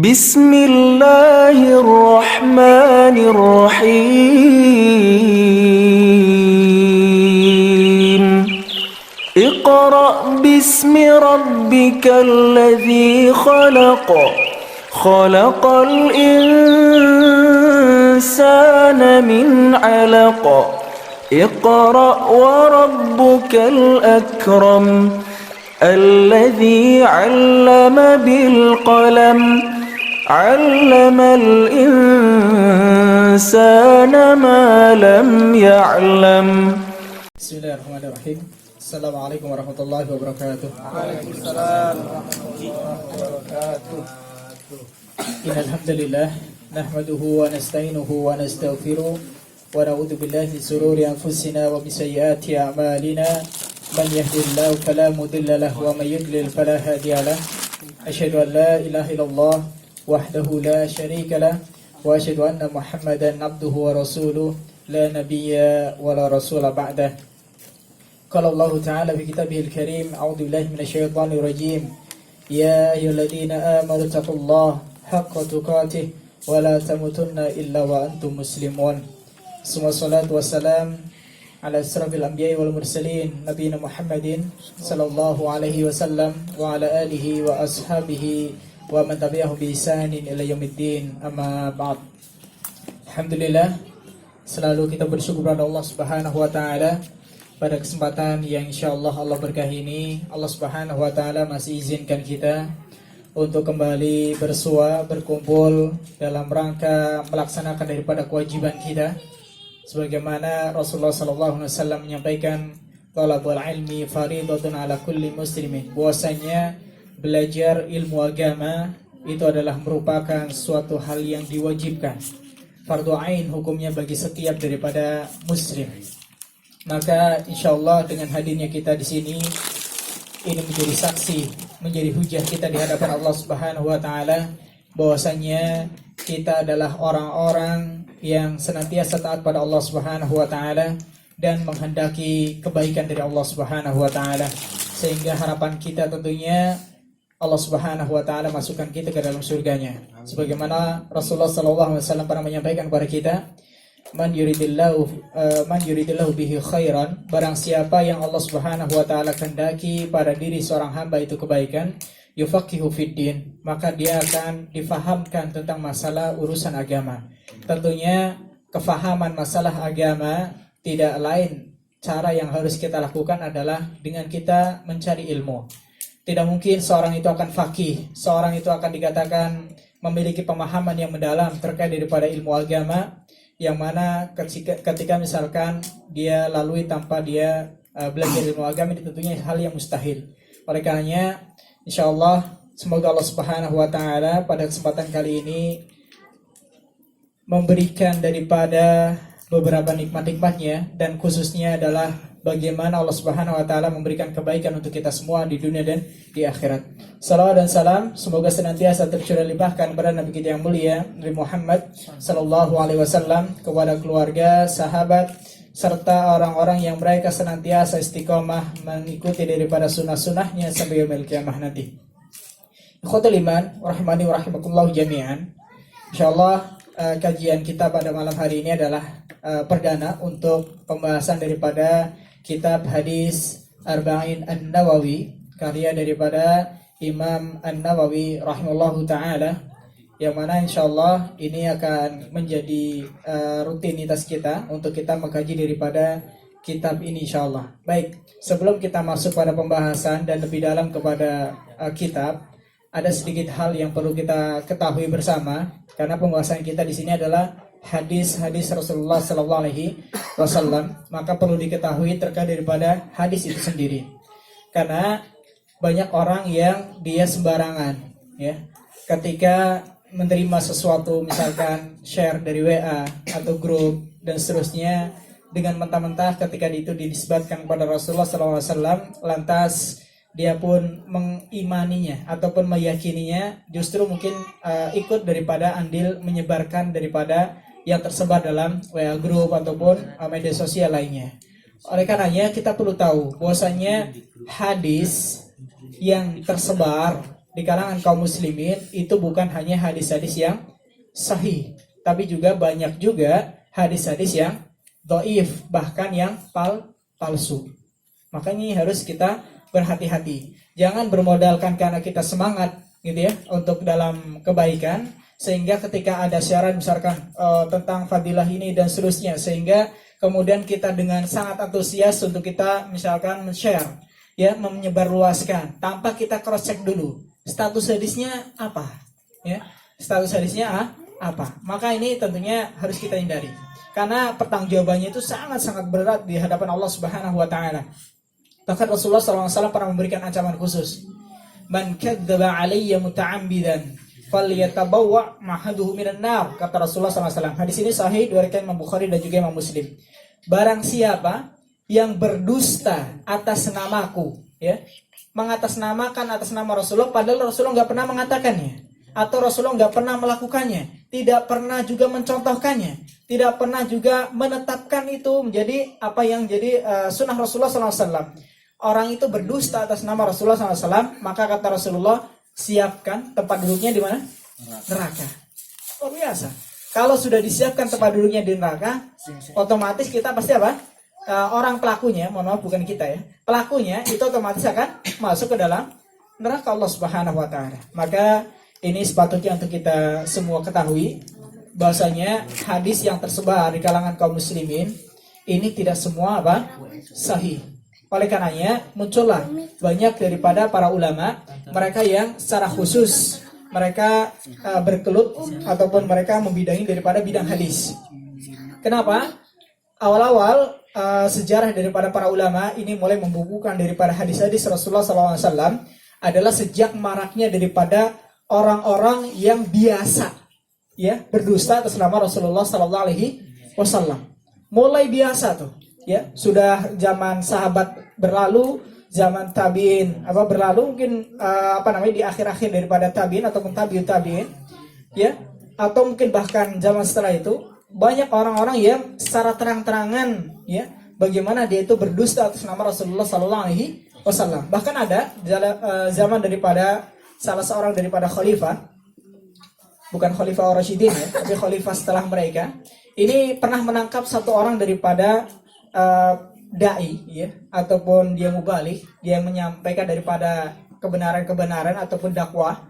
بسم الله الرحمن الرحيم اقرأ باسم ربك الذي خلق خلق الإنسان من علق اقرأ وربك الأكرم الذي علم بالقلم علم الإنسان ما لم يعلم. Bismillahirrahmanirrahim. Assalamualaikum warahmatullahi wabarakatuh. Waalaikumsalam warahmatullahi wabarakatuh. Innal hamdalillah nahmaduhu wa nasta'inuhu wa nastaghfiruh wa na'udzu billahi min shururi anfusina wa min sayyiati a'malina. Man yahdihillahu fala mudilla lahu wa may yudlil fala hadiya lahu. Asyhadu an la ilaha illallah wahdahu la syarika lahu wa asyhadu anna Muhammadan abduhu wa rasuluh la nabiyya wa la rasula ba'dah. Qala Allah Ta'ala fi kitabihil karim, a'udzu billahi minasyaitonir rajim. Ya ayyuhalladzina amanu taqullaha haqqa tuqatih wa la tamutunna illa wa antum muslimun. Semua salatu wassalam ala asrafil anbiya'i wal mursalin nabiyina Muhammadin sallallahu alaihi wasallam wa ala alihi wa ashabihi wa man tabi'ahu bi ihsanin ila yaumiddin, amma ba'd. Alhamdulillah, selalu kita bersyukur kepada Allah Subhanahu wa taala pada kesempatan yang insyaallah Allah berkahi ini. Allah Subhanahu wa taala masih izinkan kita untuk kembali bersua, berkumpul dalam rangka melaksanakan daripada kewajiban kita. Sebagaimana Rasulullah SAW menyampaikan, talabul ilmi faridatun ala kulli muslimin, bahwasanya belajar ilmu agama itu adalah merupakan suatu hal yang diwajibkan, fardu ain hukumnya bagi setiap daripada muslim. Maka insyaallah dengan hadirnya kita di sini, ini menjadi saksi, menjadi hujah kita di hadapan Allah Subhanahu wa taala bahwasanya kita adalah orang-orang yang senantiasa taat pada Allah Subhanahu wa taala dan menghendaki kebaikan dari Allah Subhanahu wa taala, sehingga harapan kita tentunya Allah Subhanahu wa taala masukkan kita ke dalam surganya. Sebagaimana Rasulullah sallallahu alaihi wasallam pernah menyampaikan kepada kita, man yuridillahu bihi khairan, barang siapa yang Allah Subhanahu wa taala kehendaki pada diri seorang hamba itu kebaikan, yufaqihu fiddin, maka dia akan difahamkan tentang masalah urusan agama. Tentunya kefahaman masalah agama tidak lain, cara yang harus kita lakukan adalah dengan kita mencari ilmu. Tidak mungkin seorang itu akan faqih, seorang itu akan dikatakan memiliki pemahaman yang mendalam terkait daripada ilmu agama, yang mana ketika misalkan dia lalui tanpa dia belajar ilmu agama, itu tentunya hal yang mustahil. Oleh karenanya, insyaallah semoga Allah Subhanahu wa taala pada kesempatan kali ini memberikan daripada beberapa nikmat-nikmatnya, dan khususnya adalah bagaimana Allah Subhanahu wa taala memberikan kebaikan untuk kita semua di dunia dan di akhirat. Salawat dan salam semoga senantiasa tercurah limpahkan kepada Nabi kita yang mulia Nabi Muhammad sallallahu alaihi wasallam, kepada keluarga, sahabat, serta orang-orang yang mereka senantiasa istiqomah mengikuti daripada sunnah-sunnahnya sampai yaumil qiyamah nanti. Ikhwatul iman rahimani wa rahimakumullah jami'an. Insyaallah kajian kita pada malam hari ini adalah perdana untuk pembahasan daripada kitab hadis Arba'in An-Nawawi, karya daripada Imam An-Nawawi rahimahullahu ta'ala, yang mana insyaallah ini akan menjadi rutinitas kita untuk kita mengkaji daripada kitab ini insyaallah. Baik, sebelum kita masuk pada pembahasan dan lebih dalam kepada kitab, ada sedikit hal yang perlu kita ketahui bersama, karena pembahasan kita di sini adalah hadis-hadis Rasulullah sallallahu alaihi wasallam, maka perlu diketahui terkait daripada hadis itu sendiri. Karena banyak orang yang dia sembarangan ya, ketika menerima sesuatu, misalkan share dari WA atau grup dan seterusnya, dengan mentah-mentah ketika itu dinisbatkan kepada Rasulullah SAW, lantas dia pun mengimaninya ataupun meyakininya, justru mungkin ikut daripada andil menyebarkan daripada yang tersebar dalam WA group ataupun media sosial lainnya. Oleh karenanya kita perlu tahu bahwasanya hadis yang tersebar di kalangan kaum muslimin itu bukan hanya hadis-hadis yang sahih, tapi juga banyak juga hadis-hadis yang dhaif, bahkan yang palsu. Makanya harus kita berhati-hati. Jangan bermodalkan karena kita semangat gitu ya untuk dalam kebaikan, sehingga ketika ada syarat misalkan tentang fadilah ini dan seterusnya, sehingga kemudian kita dengan sangat antusias untuk kita misalkan men-share ya, menyebarluaskan tanpa kita cross check dulu status hadisnya apa ya, status hadisnya apa. Maka ini tentunya harus kita hindari karena pertanggungjawabannya itu sangat-sangat berat di hadapan Allah Subhanahu wa taala. Bahkan Rasulullah SAW pernah memberikan ancaman khusus. Man kadzdzaba alayya muta'ammidan falyatabawwa ma'haduhu minan nar, kata Rasulullah SAW. Hadis ini sahih diriwayatkan Imam Bukhari dan juga Imam Muslim. Barang siapa yang berdusta atas namaku, ya, mengatasnamakan atas nama Rasulullah padahal Rasulullah nggak pernah mengatakannya, atau Rasulullah nggak pernah melakukannya, tidak pernah juga mencontohkannya, tidak pernah juga menetapkan itu menjadi apa yang jadi sunnah Rasulullah SAW. Orang itu berdusta atas nama Rasulullah SAW, maka kata Rasulullah, siapkan tempat duduknya di mana? Neraka. Luar biasa. Kalau sudah disiapkan tempat duduknya di neraka, otomatis kita pasti apa? Orang pelakunya, mohon maaf bukan kita ya, pelakunya itu otomatis akan masuk ke dalam neraka Allah Subhanahu wa taala. Maka ini sepatutnya untuk kita semua ketahui bahwasanya hadis yang tersebar di kalangan kaum muslimin ini tidak semua apa? Sahih. Oleh karenanya muncullah banyak daripada para ulama mereka yang secara khusus mereka bergelut ataupun mereka membidangi daripada bidang hadis. Kenapa? Awal-awal sejarah daripada para ulama ini mulai membukukan daripada hadis-hadis Rasulullah SAW adalah sejak maraknya daripada orang-orang yang biasa ya berdusta atas nama Rasulullah SAW. Mulai biasa tuh ya, sudah zaman sahabat berlalu, zaman tabiin berlalu, mungkin di akhir-akhir daripada tabiin ataupun tabiut tabiin ya, atau mungkin bahkan zaman setelah itu banyak orang-orang yang secara terang-terangan ya bagaimana dia itu berdusta atas nama Rasulullah SAW. Bahkan ada zaman daripada salah seorang daripada khalifah, bukan khalifah Rasyidin ya, tapi khalifah setelah mereka, ini pernah menangkap satu orang daripada dai ya, ataupun dia mubalik, dia menyampaikan daripada kebenaran-kebenaran ataupun dakwah.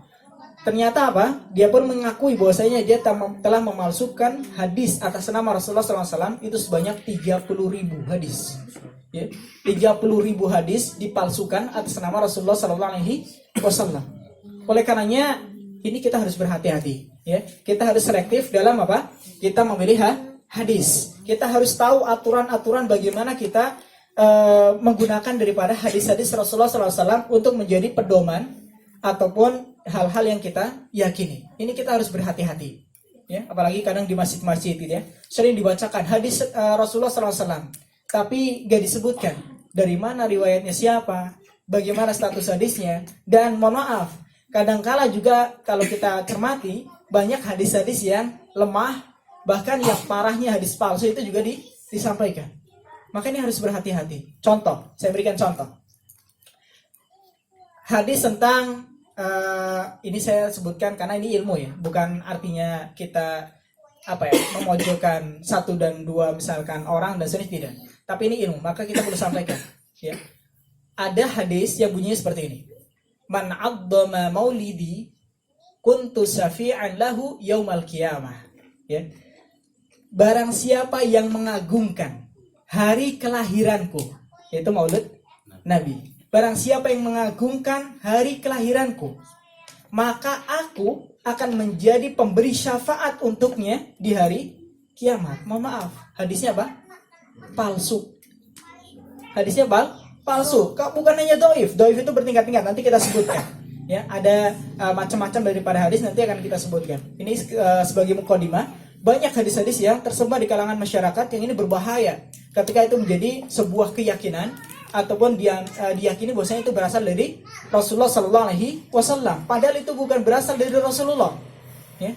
Ternyata apa? Dia pun mengakui bahwasanya dia telah memalsukan hadis atas nama Rasulullah SAW itu sebanyak 30.000 hadis. Ya, 30.000 hadis dipalsukan atas nama Rasulullah SAW. Oleh karenanya ini kita harus berhati-hati. Ya, kita harus selektif dalam apa? Kita memilih hadis. Kita harus tahu aturan-aturan bagaimana kita menggunakan daripada hadis-hadis Rasulullah SAW untuk menjadi pedoman ataupun hal-hal yang kita yakini. Ini kita harus berhati-hati. Ya, apalagi kadang di masjid-masjid gitu ya, sering dibacakan hadis Rasulullah SAW, tapi gak disebutkan dari mana riwayatnya siapa, bagaimana status hadisnya, dan mohon maaf, kadangkala juga kalau kita cermati banyak hadis-hadis yang lemah, bahkan yang parahnya hadis palsu itu juga disampaikan. Maka ini harus berhati-hati. Contoh, saya berikan contoh. Hadis tentang ini saya sebutkan karena ini ilmu ya, bukan artinya kita memojokkan satu dan dua misalkan orang dan seterusnya, tidak. Tapi ini ilmu, maka kita perlu sampaikan. Ya. Ada hadis yang bunyinya seperti ini. Man 'azzama maulidi kuntu syafi'an lahu yaumal qiyamah. Ya. Barang siapa yang mengagungkan hari kelahiranku, yaitu Maulid Nabi. Barang siapa yang mengagungkan hari kelahiranku, maka aku akan menjadi pemberi syafaat untuknya di hari kiamat. Mohon maaf, hadisnya apa? Palsu. Hadisnya palsu. Bukan hanya doif. Doif itu bertingkat-tingkat. Nanti kita sebutkan. Ya, ada macam-macam daripada hadis nanti akan kita sebutkan. Ini sebagai mukadimah. Banyak hadis-hadis yang tersebar di kalangan masyarakat yang ini berbahaya. Ketika itu menjadi sebuah keyakinan ataupun diyakini bahwasanya itu berasal dari Rasulullah SAW. Padahal itu bukan berasal dari Rasulullah. Ya.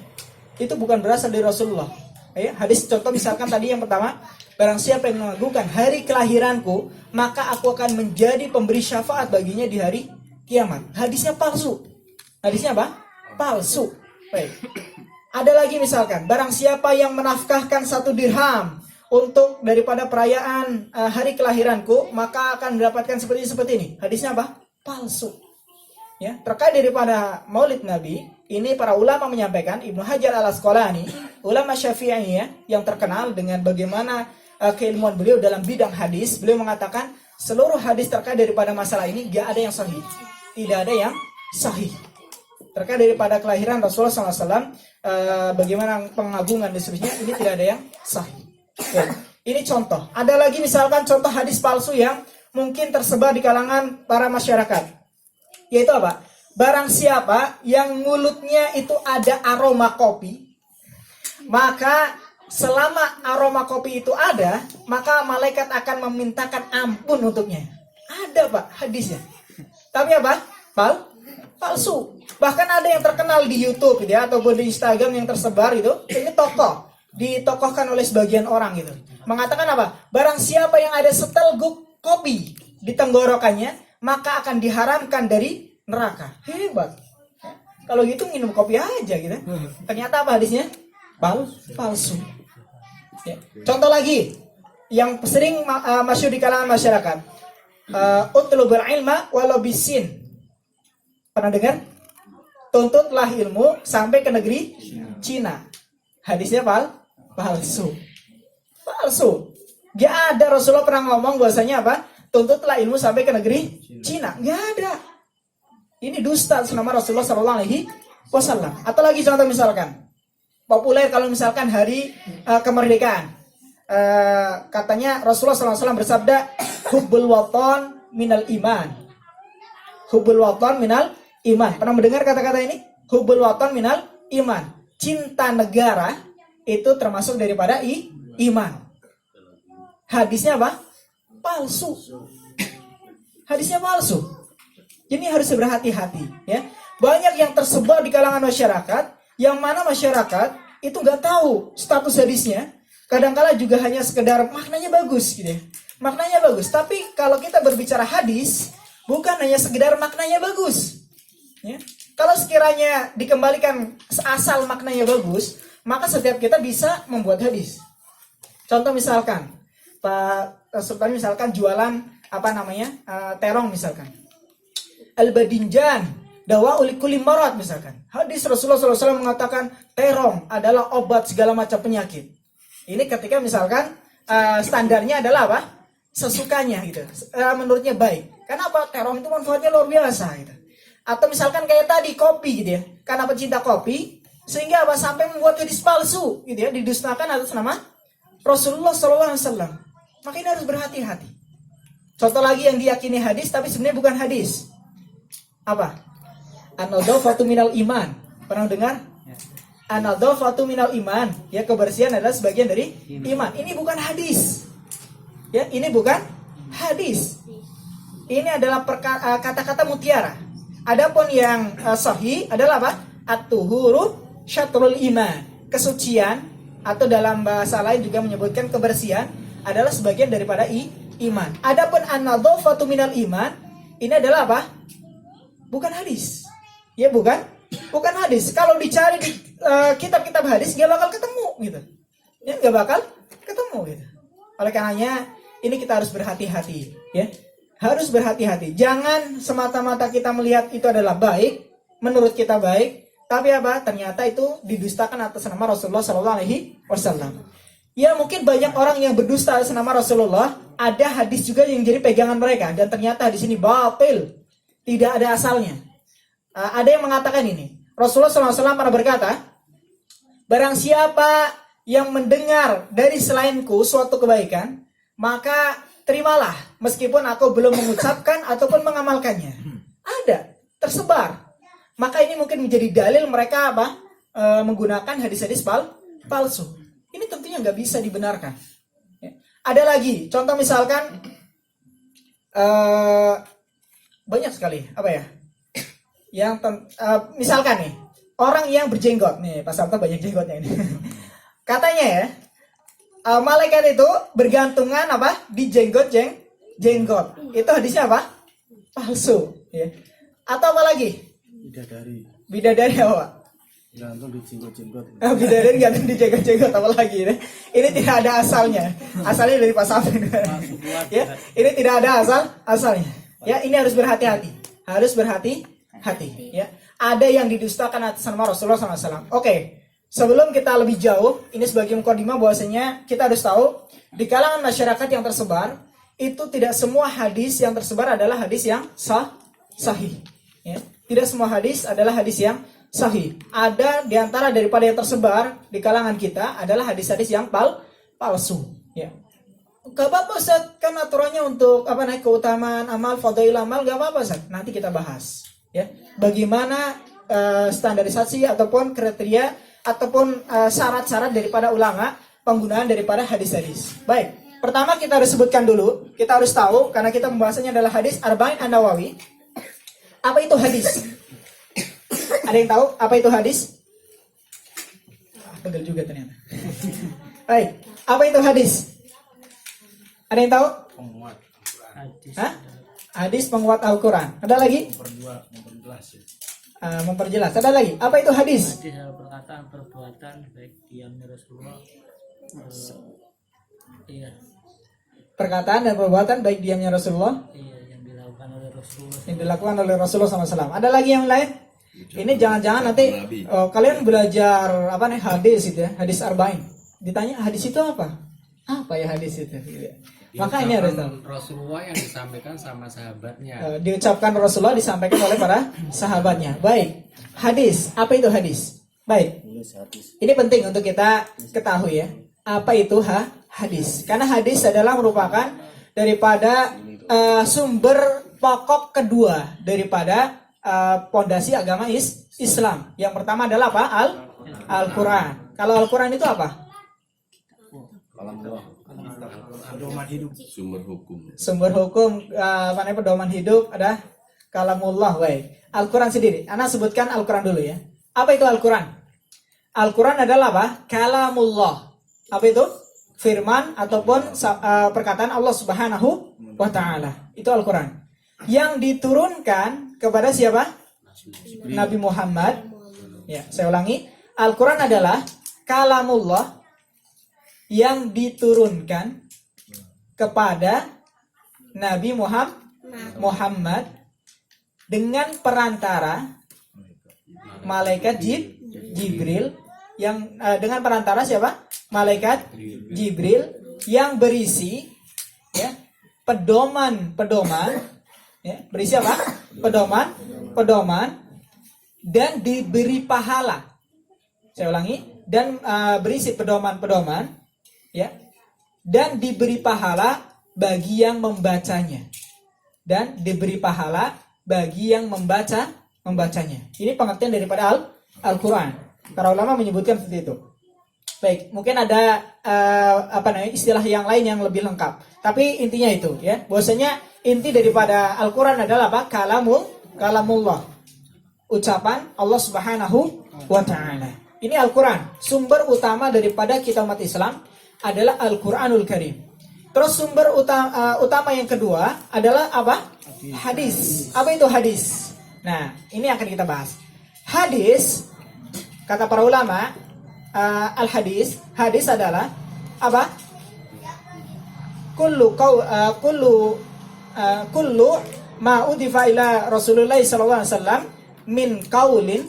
Itu bukan berasal dari Rasulullah. Ya. Hadis contoh misalkan tadi yang pertama, barang siapa yang mengagungkan hari kelahiranku, maka aku akan menjadi pemberi syafaat baginya di hari kiamat. Hadisnya palsu. Hadisnya apa? Palsu. Baik. Ada lagi misalkan, barang siapa yang menafkahkan 1 dirham untuk daripada perayaan hari kelahiranku, maka akan mendapatkan seperti ini. Hadisnya apa? Palsu. Ya, terkait daripada Maulid Nabi, ini para ulama menyampaikan, Ibnu Hajar Al-Asqalani, ulama Syafi'iyah yang terkenal dengan bagaimana keilmuan beliau dalam bidang hadis, beliau mengatakan seluruh hadis terkait daripada masalah ini gak ada yang sahih. Tidak ada yang sahih. Terkait daripada kelahiran Rasulullah SAW, bagaimana pengagungan dan seterusnya, ini tidak ada yang sahih. Ya, ini contoh. Ada lagi misalkan contoh hadis palsu yang mungkin tersebar di kalangan para masyarakat. Yaitu apa? Barang siapa yang mulutnya itu ada aroma kopi, maka selama aroma kopi itu ada, maka malaikat akan memintakan ampun untuknya. Ada Pak hadisnya. Tapi apa? Palsu. Bahkan ada yang terkenal di YouTube gitu ya, ataupun di Instagram yang tersebar itu, ini tokoh ditokohkan oleh sebagian orang gitu. Mengatakan apa? Barang siapa yang ada setelguk kopi di tenggorokannya, maka akan diharamkan dari neraka. Hebat. Kalau gitu minum kopi aja gitu. Ternyata apa hadisnya? Palsu. Ya. Contoh lagi yang sering masyhur di kalangan masyarakat. Utlubul ilma walau bisin. Pernah dengar? Tuntutlah ilmu sampai ke negeri Cina. Hadisnya palsu. Gak ada Rasulullah pernah ngomong bahwasanya apa? Tuntutlah ilmu sampai ke negeri Cina. Gak ada. Ini dusta atas nama Rasulullah SAW. Atau lagi contoh misalkan, populer kalau misalkan hari kemerdekaan, katanya Rasulullah SAW bersabda, hubbul waton minal iman. Hubbul waton minal iman. Pernah mendengar kata-kata ini? Hubbul waton minal iman. Cinta negara itu termasuk daripada iman. Hadisnya apa? Palsu. Hadisnya palsu. Jadi harus berhati-hati ya. Banyak yang tersebar di kalangan masyarakat, yang mana masyarakat itu nggak tahu status hadisnya. Kadang-kala juga hanya sekedar maknanya bagus gitu ya. Maknanya bagus, tapi kalau kita berbicara hadis, bukan hanya sekedar maknanya bagus. Ya. Kalau sekiranya dikembalikan asal maknanya bagus, maka setiap kita bisa membuat hadis. Contoh misalkan, Pak Sultan misalkan jualan terong misalkan. Al-badinjan dawa ulikuli marat misalkan. Hadis Rasulullah SAW mengatakan terong adalah obat segala macam penyakit. Ini ketika misalkan standarnya adalah apa? Sesukanya gitu. Menurutnya baik. Karena apa? Terong itu manfaatnya luar biasa gitu. Atau misalkan kayak tadi kopi gitu ya. Karena pecinta kopi sehingga apa? Sampai membuat hadis palsu gitu ya, didustakan atas nama Rasulullah SAW. Maka ini harus berhati-hati. Contoh lagi yang diyakini hadis tapi sebenarnya bukan hadis. Apa? An-nadhafatu minal iman. Pernah dengar? An-nadhafatu minal iman. Ya, kebersihan adalah sebagian dari iman. Ini bukan hadis. Ya, ini bukan hadis. Ini adalah kata-kata mutiara. Adapun yang sahih adalah apa? At-tuhuru syatrul iman. Kesucian atau dalam bahasa lain juga menyebutkan kebersihan adalah sebagian daripada iman. Adapun an-nadhafatu minal iman, ini adalah apa? Bukan hadis. Ya bukan hadis. Kalau dicari di kitab-kitab hadis gak bakal ketemu gitu. Ya gak bakal ketemu gitu. Oleh karenanya ini kita harus berhati-hati ya. Harus berhati-hati. Jangan semata-mata kita melihat itu adalah baik, menurut kita baik, tapi apa? Ternyata itu didustakan atas nama Rasulullah SAW. Ya mungkin banyak orang yang berdusta atas nama Rasulullah, ada hadis juga yang jadi pegangan mereka dan ternyata di sini batil. Tidak ada asalnya. Ada yang mengatakan ini. Rasulullah SAW pernah berkata, barang siapa yang mendengar dari selainku suatu kebaikan, maka terimalah meskipun aku belum mengucapkan ataupun mengamalkannya. Ada, tersebar. Maka ini mungkin menjadi dalil mereka apa? Menggunakan hadis-hadis palsu. Ini tentunya nggak bisa dibenarkan. Ya. Ada lagi, contoh misalkan banyak sekali apa ya? Yang misalkan nih orang yang berjenggot nih, Pak Sabta banyak jenggotnya ini. Katanya ya, malaikat itu bergantungan apa? Di jenggot. Itu hadisnya apa? Palsu. Ya. Atau apa lagi? Bidadari apa? Gantung di jenggot-jenggot. Bidadari gantung di jenggot-jenggot apa lagi ini? Ini tidak ada asalnya. Asalnya dari Pak Safin. Ya, ini tidak ada asalnya. Ya, ini harus berhati-hati. Harus berhati-hati. Ya, ada yang didustakan atas nama Rasulullah SAW. Oke, sebelum kita lebih jauh, ini sebagai mukadimah bahwasanya kita harus tahu di kalangan masyarakat yang tersebar itu tidak semua hadis yang tersebar adalah hadis yang sahih. Ya, tidak semua hadis adalah hadis yang sahih. Ada di antara daripada yang tersebar di kalangan kita adalah hadis-hadis yang palsu. Ya. Gak apa-apa Ustaz, kan aturannya untuk keutamaan amal, fadail amal, gak apa-apa Ustaz. Nanti kita bahas. Ya. Bagaimana standarisasi ataupun kriteria ataupun syarat-syarat daripada ulama penggunaan daripada hadis-hadis. Baik. Pertama kita harus sebutkan dulu, kita harus tahu karena kita pembahasannya adalah hadis Arba'in An-Nawawi. Apa itu hadis? Ada yang tahu apa itu hadis? Pegel juga ternyata. Baik, apa itu hadis? Ada yang tahu? Penguat hadis. Hah? Hadis penguat Al-Quran. Ada lagi? Memperjelas. Memperjelas. Ada lagi? Apa itu hadis? Hadis adalah perkataan perbuatan baik diamnya Rasulullah. Iya, Perkataan dan perbuatan baik diamnya Rasulullah iya yang dilakukan oleh Rasulullah. yang dilakukan oleh Rasulullah SAW. Ada lagi yang lain? Ini jangan-jangan nanti kalian belajar hadis itu ya, hadis arba'in. Ditanya hadis itu apa? Apa ya hadis itu? Maka ini harus tahu. Rasulullah yang disampaikan sama sahabatnya. Diucapkan Rasulullah disampaikan oleh para sahabatnya. Baik. Hadis. Apa itu hadis? Baik. Ini penting untuk kita ketahui ya. Apa itu hadis? Karena hadis adalah merupakan daripada sumber pokok kedua daripada pondasi agama Islam. Yang pertama adalah apa? Al-Quran. Kalau Al-Quran itu apa? Pedoman hidup. Sumber hukum pedoman hidup ada kalamullah. Baik. Al-Quran sendiri. Ana sebutkan Al-Quran dulu ya. Apa itu Al-Quran? Al-Quran adalah apa? Kalamullah. Apa itu? Firman ataupun perkataan Allah Subhanahu wa Ta'ala. Itu Al-Quran. Yang diturunkan kepada siapa? Nabi Muhammad. Ya, saya ulangi. Al-Quran adalah kalamullah yang diturunkan kepada Nabi Muhammad dengan perantara malaikat Jibril yang dengan perantara siapa? Malaikat Jibril yang berisi ya pedoman ya, berisi apa? Pedoman dan diberi pahala. Saya ulangi, dan berisi pedoman ya, dan diberi pahala bagi yang membacanya. Dan diberi pahala bagi yang membacanya. Ini pengertian daripada Al-Quran. Para ulama menyebutkan seperti itu. Baik, mungkin ada istilah yang lain yang lebih lengkap. Tapi intinya itu ya, bahwasanya inti daripada Al-Quran adalah apa? Kalamullah. Ucapan Allah Subhanahu wa Ta'ala. Ini Al-Quran. Sumber utama daripada kita umat Islam adalah Al-Quranul Karim. Terus sumber utama yang kedua adalah apa? Hadis. Apa itu hadis? Nah, ini akan kita bahas. Hadis, kata para ulama, hadis adalah apa? Kullu ma udifa ila Rasulullah sallallahu alaihi wasallam min qaulin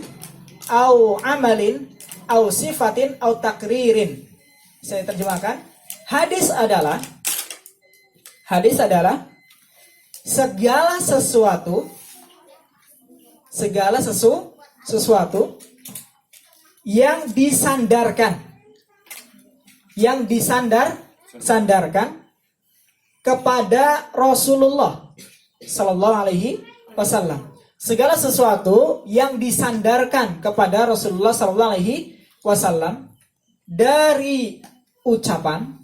au amalin au sifatin au takririn. Saya terjemahkan. Hadis adalah segala sesuatu yang sandarkan kepada Rasulullah sallallahu alaihi wasallam. Segala sesuatu yang disandarkan kepada Rasulullah sallallahu alaihi wasallam dari ucapan.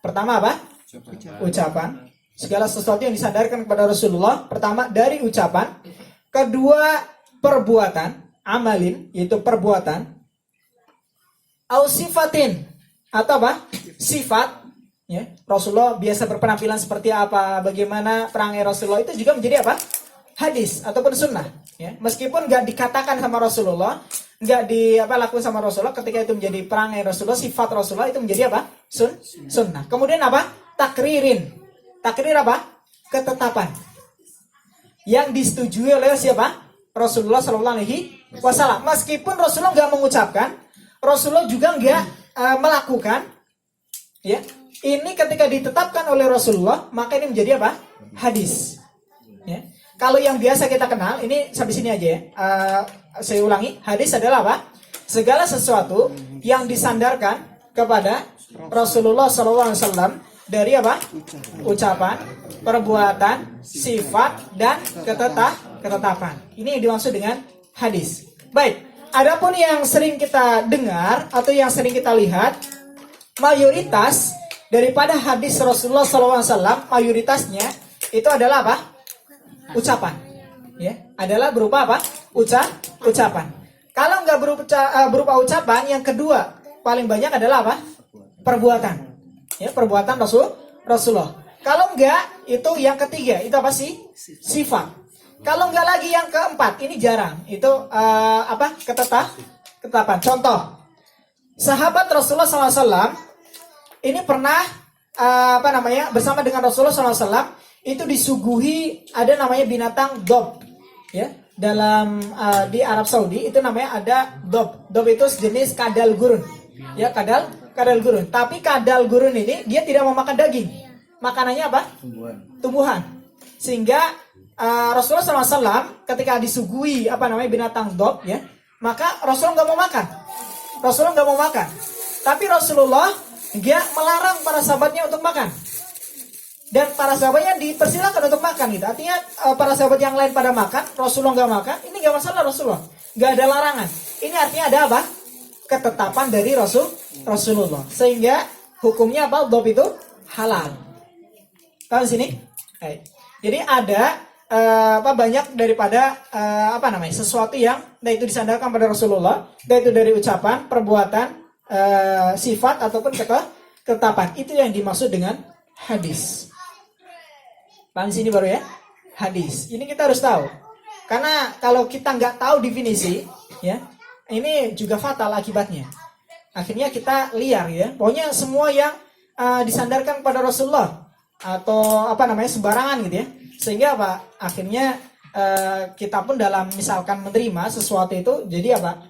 Pertama apa? Ucapan. Segala sesuatu yang disandarkan kepada Rasulullah, pertama dari ucapan, kedua perbuatan, amalin yaitu perbuatan, au sifatin atau apa? Sifat. Ya, Rasulullah biasa berpenampilan seperti apa, bagaimana perangai Rasulullah, itu juga menjadi apa? hadis ataupun sunnah. Ya, meskipun nggak dikatakan sama Rasulullah, nggak lakukan sama Rasulullah, ketika itu menjadi perangai Rasulullah, sifat Rasulullah itu menjadi apa? Sunnah. Kemudian apa? Takririn. Takrir apa? Ketetapan. Yang disetujui oleh siapa? Rasulullah Sallallahu Alaihi Wasallam. Meskipun Rasulullah nggak mengucapkan, Rasulullah juga nggak melakukan. Ya, ini ketika ditetapkan oleh Rasulullah, maka ini menjadi apa? Hadis. Ya. Kalau yang biasa kita kenal, ini sampai sini aja ya. Saya ulangi, hadis adalah apa? Segala sesuatu yang disandarkan kepada Rasulullah SAW dari apa? Ucapan, perbuatan, sifat, dan ketetapan. Ini yang dimaksud dengan hadis. Baik, adapun yang sering kita dengar atau yang sering kita lihat, mayoritas daripada hadis Rasulullah SAW, mayoritasnya itu adalah apa? Ucapan, ya, adalah berupa apa? Ucapan. Kalau nggak berupa ucapan, yang kedua paling banyak adalah apa? Perbuatan, ya, perbuatan Rasulullah. Kalau nggak, itu yang ketiga, itu apa sih? Sifat. Kalau nggak lagi yang keempat, ini jarang, itu apa? Ketetapan. Contoh, sahabat Rasulullah SAW ini pernah bersama dengan Rasulullah SAW itu disuguhi ada namanya binatang dob, ya, dalam di Arab Saudi itu namanya ada dob. Dob itu sejenis kadal gurun, ya, kadal gurun. Tapi kadal gurun ini dia tidak memakan daging, makanannya apa? Tumbuhan. Sehingga Rasulullah SAW ketika disuguhi binatang dob, ya, maka Rasulullah nggak mau makan. Tapi Rasulullah dia melarang para sahabatnya untuk makan. Dan para sahabatnya dipersilakan untuk makan gitu. Artinya para sahabat yang lain pada makan, Rasulullah nggak makan, ini nggak masalah Rasulullah. Nggak ada larangan. Ini artinya ada apa? Ketetapan dari Rasulullah. Sehingga hukumnya apa? Dob itu halal. Tahu sini? Jadi ada banyak daripada sesuatu yang itu disandarkan pada Rasulullah, itu dari ucapan, perbuatan, sifat ataupun ketetapan. Itu yang dimaksud dengan hadis. Paham sini baru ya? Hadis. Ini kita harus tahu. Karena kalau kita nggak tahu definisi, ya, ini juga fatal akibatnya. Akhirnya kita liar, ya. Pokoknya semua yang disandarkan pada Rasulullah atau sembarangan gitu ya. Sehingga apa? Akhirnya kita pun dalam misalkan menerima sesuatu itu jadi apa?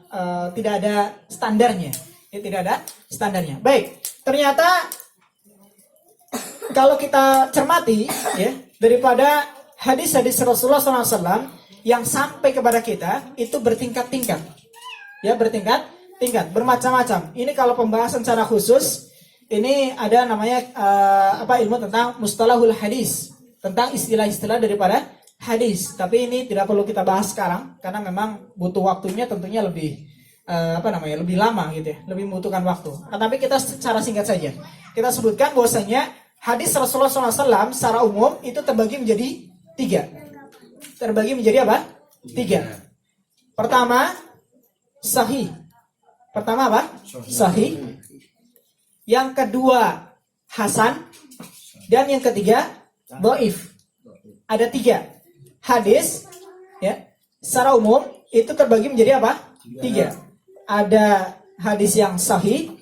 Tidak ada standarnya. Ya, tidak ada standarnya. Baik. Ternyata kalau kita cermati, ya, daripada hadis-hadis Rasulullah SAW yang sampai kepada kita itu bertingkat-tingkat, ya, bertingkat-tingkat, bermacam-macam. Ini kalau pembahasan secara khusus, ini ada namanya ilmu tentang mustalahul hadis, tentang istilah-istilah daripada hadis. Tapi ini tidak perlu kita bahas sekarang karena memang butuh waktunya tentunya lebih lebih lama gitu ya, lebih membutuhkan waktu. Tapi kita secara singkat saja kita sebutkan bahwasanya hadis Rasulullah SAW secara umum itu terbagi menjadi 3. Terbagi menjadi apa? 3. Pertama, sahih. Pertama apa? Sahih. Yang kedua, hasan. Dan yang ketiga, dhaif. Ada 3 hadis, ya, secara umum itu terbagi menjadi apa? 3. Ada hadis yang sahih,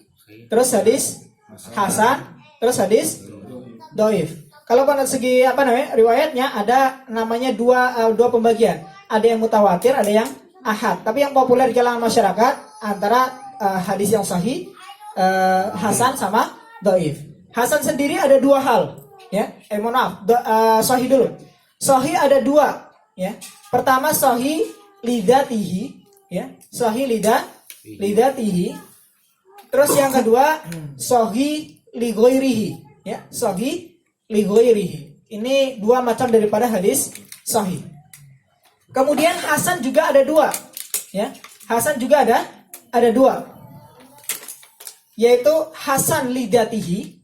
terus hadis hasan, terus hadis dhaif. Kalau pada segi riwayatnya ada namanya dua pembagian. Ada yang mutawatir, ada yang ahad. Tapi yang populer di kalangan masyarakat antara hadis yang sahih, hasan sama dhaif. Hasan sendiri ada 2 hal, ya. Sahih dulu. Sahih ada 2, ya. Pertama sahih lidatihi, ya. Sahih lidatihi. Terus yang kedua sahih li ghairihi, ya. Sahih li ghairihi. Ini 2 macam daripada hadis sahih. Kemudian hasan juga ada 2, ya. Hasan juga ada 2, yaitu hasan lidatihi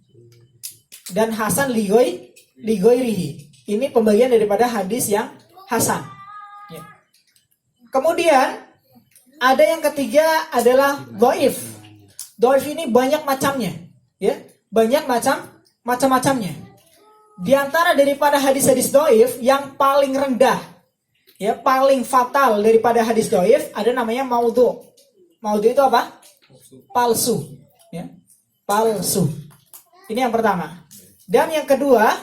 dan hasan li ghairihi. Ini pembagian daripada hadis yang hasan, ya. Kemudian ada yang ketiga adalah dhaif. Dhaif ini banyak macamnya, ya. Banyak macam-macamnya. Di antara daripada hadis-hadis dhaif yang paling rendah ya paling fatal daripada hadis dhaif ada namanya maudhu. Maudhu itu apa? Palsu, ya. Palsu. Ini yang pertama. Dan yang kedua,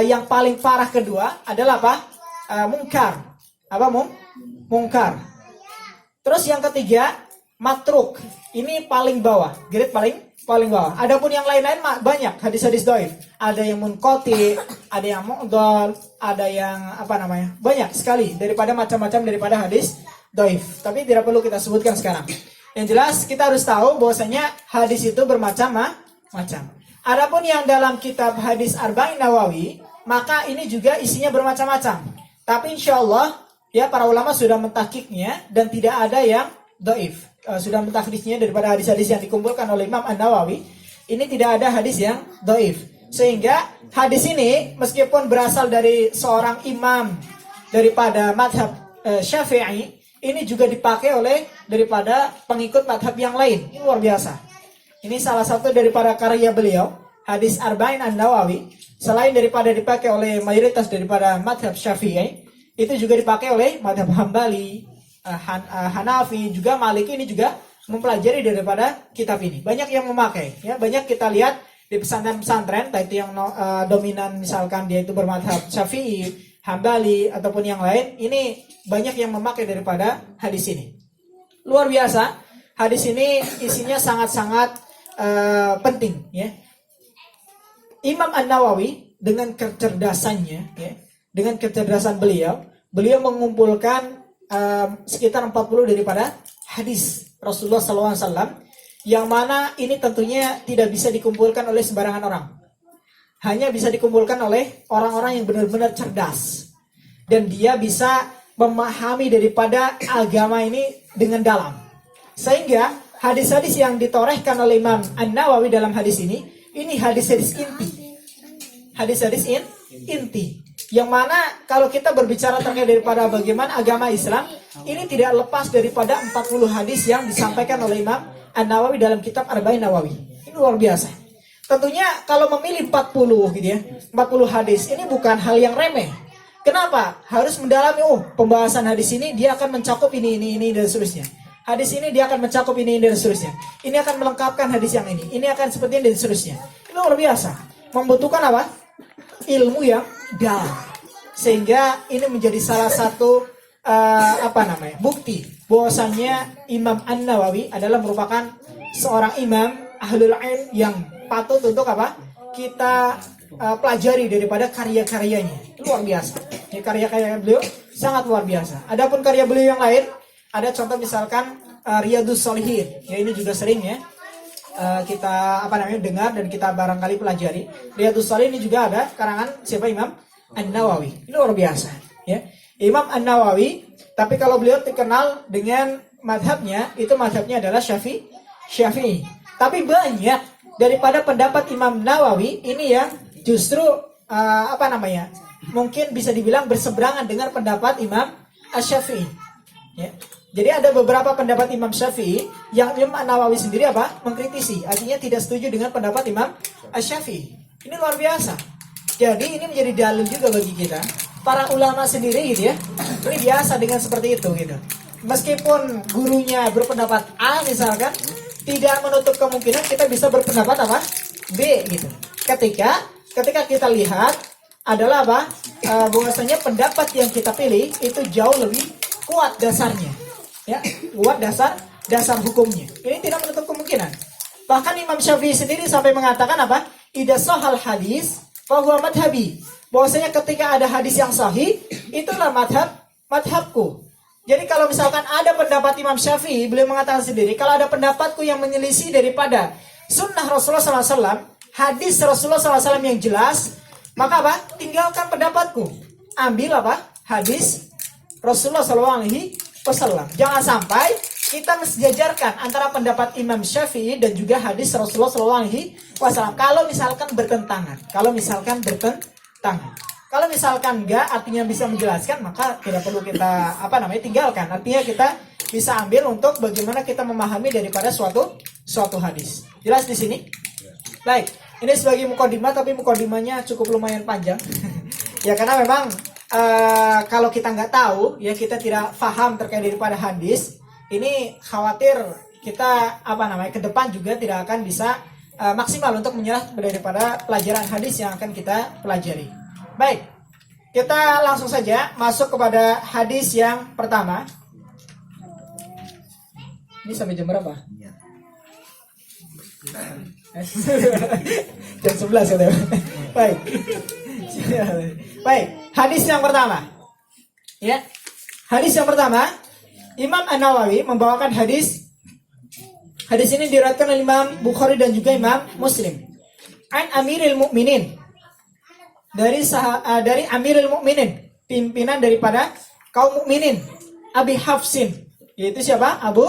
yang paling parah kedua adalah apa? Mungkar. Apa mungkar. Terus yang ketiga, matruk. Ini paling bawah, grade paling bawah. Adapun yang lain-lain banyak hadis-hadis dhaif. Ada yang munqati, ada yang mu'dhal, ada yang banyak sekali daripada macam-macam daripada hadis dhaif. Tapi tidak perlu kita sebutkan sekarang. Yang jelas kita harus tahu bahwasanya hadis itu bermacam-macam. Adapun yang dalam kitab hadis Arba'in Nawawi, maka ini juga isinya bermacam-macam. Tapi insyaallah ya para ulama sudah mentakiknya dan tidak ada yang dhaif. Sudah mentakdisnya daripada hadis-hadis yang dikumpulkan oleh Imam An-Nawawi. Ini tidak ada hadis yang dhaif. Sehingga hadis ini meskipun berasal dari seorang imam daripada madhab Syafi'i, ini juga dipakai oleh daripada pengikut madhab yang lain. Ini luar biasa. Ini salah satu daripada karya beliau, hadis Arba'in An-Nawawi. Selain daripada dipakai oleh mayoritas daripada madhab Syafi'i, itu juga dipakai oleh madhab Hambali, Hanafi, juga Maliki. Ini juga mempelajari daripada kitab ini. Banyak yang memakai, ya. Banyak kita lihat di pesantren-pesantren, baik yang dominan misalkan dia itu bermadhab Syafi'i, Hambali ataupun yang lain, ini banyak yang memakai daripada hadis ini. Luar biasa, hadis ini isinya sangat-sangat penting, ya. Imam An-Nawawi dengan kecerdasannya, ya, dengan kecerdasan beliau mengumpulkan sekitar 40 daripada hadis Rasulullah SAW, yang mana ini tentunya tidak bisa dikumpulkan oleh sembarangan orang. Hanya bisa dikumpulkan oleh orang-orang yang benar-benar cerdas. Dan dia bisa memahami daripada agama ini dengan dalam. Sehingga hadis-hadis yang ditorehkan oleh Imam An-Nawawi dalam hadis ini hadis-hadis inti. Hadis-hadis inti. Yang mana kalau kita berbicara terkait daripada bagaimana agama Islam, ini tidak lepas daripada 40 hadis yang disampaikan oleh Imam An-Nawawi dalam kitab Arba'in Nawawi. Ini luar biasa. Tentunya kalau memilih 40 gitu ya, 40 hadis ini bukan hal yang remeh. Kenapa? Harus mendalami, pembahasan hadis ini dia akan mencakup ini dan seterusnya. Hadis ini dia akan mencakup ini dan seterusnya. Ini akan melengkapkan hadis yang ini. Ini akan seperti ini dan seterusnya. Ini luar biasa. Membutuhkan apa? Ilmu yang dalam. Sehingga ini menjadi salah satu bukti bahwasannya Imam An-Nawawi adalah merupakan seorang imam ahlul ilm yang patut untuk kita pelajari daripada karya-karyanya. Luar biasa. Ini karya-karya beliau sangat luar biasa. Adapun karya beliau yang lain, ada contoh misalkan Riyadhus Shalihin. Ya, ini juga sering ya kita dengar dan kita barangkali pelajari. Riyadhus Shalihin ini juga ada karangan siapa? Imam An-Nawawi. Ini luar biasa, ya. Imam An-Nawawi, tapi kalau beliau terkenal dengan madhabnya, itu madhabnya adalah Syafi'i. Tapi banyak daripada pendapat Imam Nawawi ini yang justru mungkin bisa dibilang berseberangan dengan pendapat Imam Asy-Syafi'i. Ya. Jadi ada beberapa pendapat Imam Syafi'i yang Imam An-Nawawi sendiri mengkritisi, artinya tidak setuju dengan pendapat Imam Asy-Syafi'i. Ini luar biasa. Jadi ini menjadi dalil juga bagi kita, para ulama sendiri gitu ya. Ini biasa dengan seperti itu gitu. Meskipun gurunya berpendapat A misalkan, tidak menutup kemungkinan kita bisa berpendapat B gitu. Ketika kita lihat adalah bahwasanya pendapat yang kita pilih itu jauh lebih kuat dasarnya. Ya, kuat dasar hukumnya. Ini tidak menutup kemungkinan. Bahkan Imam Syafi'i sendiri sampai mengatakan idza sahal hadis fa huwa madhabi. Bahwasanya ketika ada hadis yang sahih, itulah madhabku. Jadi kalau misalkan ada pendapat Imam Syafi'i, beliau mengatakan sendiri, kalau ada pendapatku yang menyelisih daripada sunnah Rasulullah SAW, hadis Rasulullah SAW yang jelas, maka tinggalkan pendapatku. Ambil hadis Rasulullah SAW. Jangan sampai kita mensejajarkan antara pendapat Imam Syafi'i dan juga hadis Rasulullah SAW. Kalau misalkan bertentangan. Kalau misalkan enggak, artinya bisa menjelaskan, maka tidak perlu kita tinggalkan. Artinya kita bisa ambil untuk bagaimana kita memahami daripada suatu hadis. Jelas di sini? Baik, ini sebagai mukadimah, tapi mukadimahnya cukup lumayan panjang. Ya karena memang kalau kita nggak tahu, ya kita tidak paham terkait daripada hadis, ini khawatir kita ke depan juga tidak akan bisa maksimal untuk menyerah daripada pelajaran hadis yang akan kita pelajari. Baik, kita langsung saja masuk kepada hadis yang pertama. Ini sampai jam berapa? Jam 11 ya. Baik. Baik, hadis yang pertama. Ya. Hadis yang pertama, Imam An-Nawawi membawakan hadis. Hadis ini diriwayatkan oleh Imam Bukhari dan juga Imam Muslim. An Amiril Mukminin. Dari Amiril Mukminin, pimpinan daripada kaum mukminin, Abi Hafsin. Yaitu siapa? Abu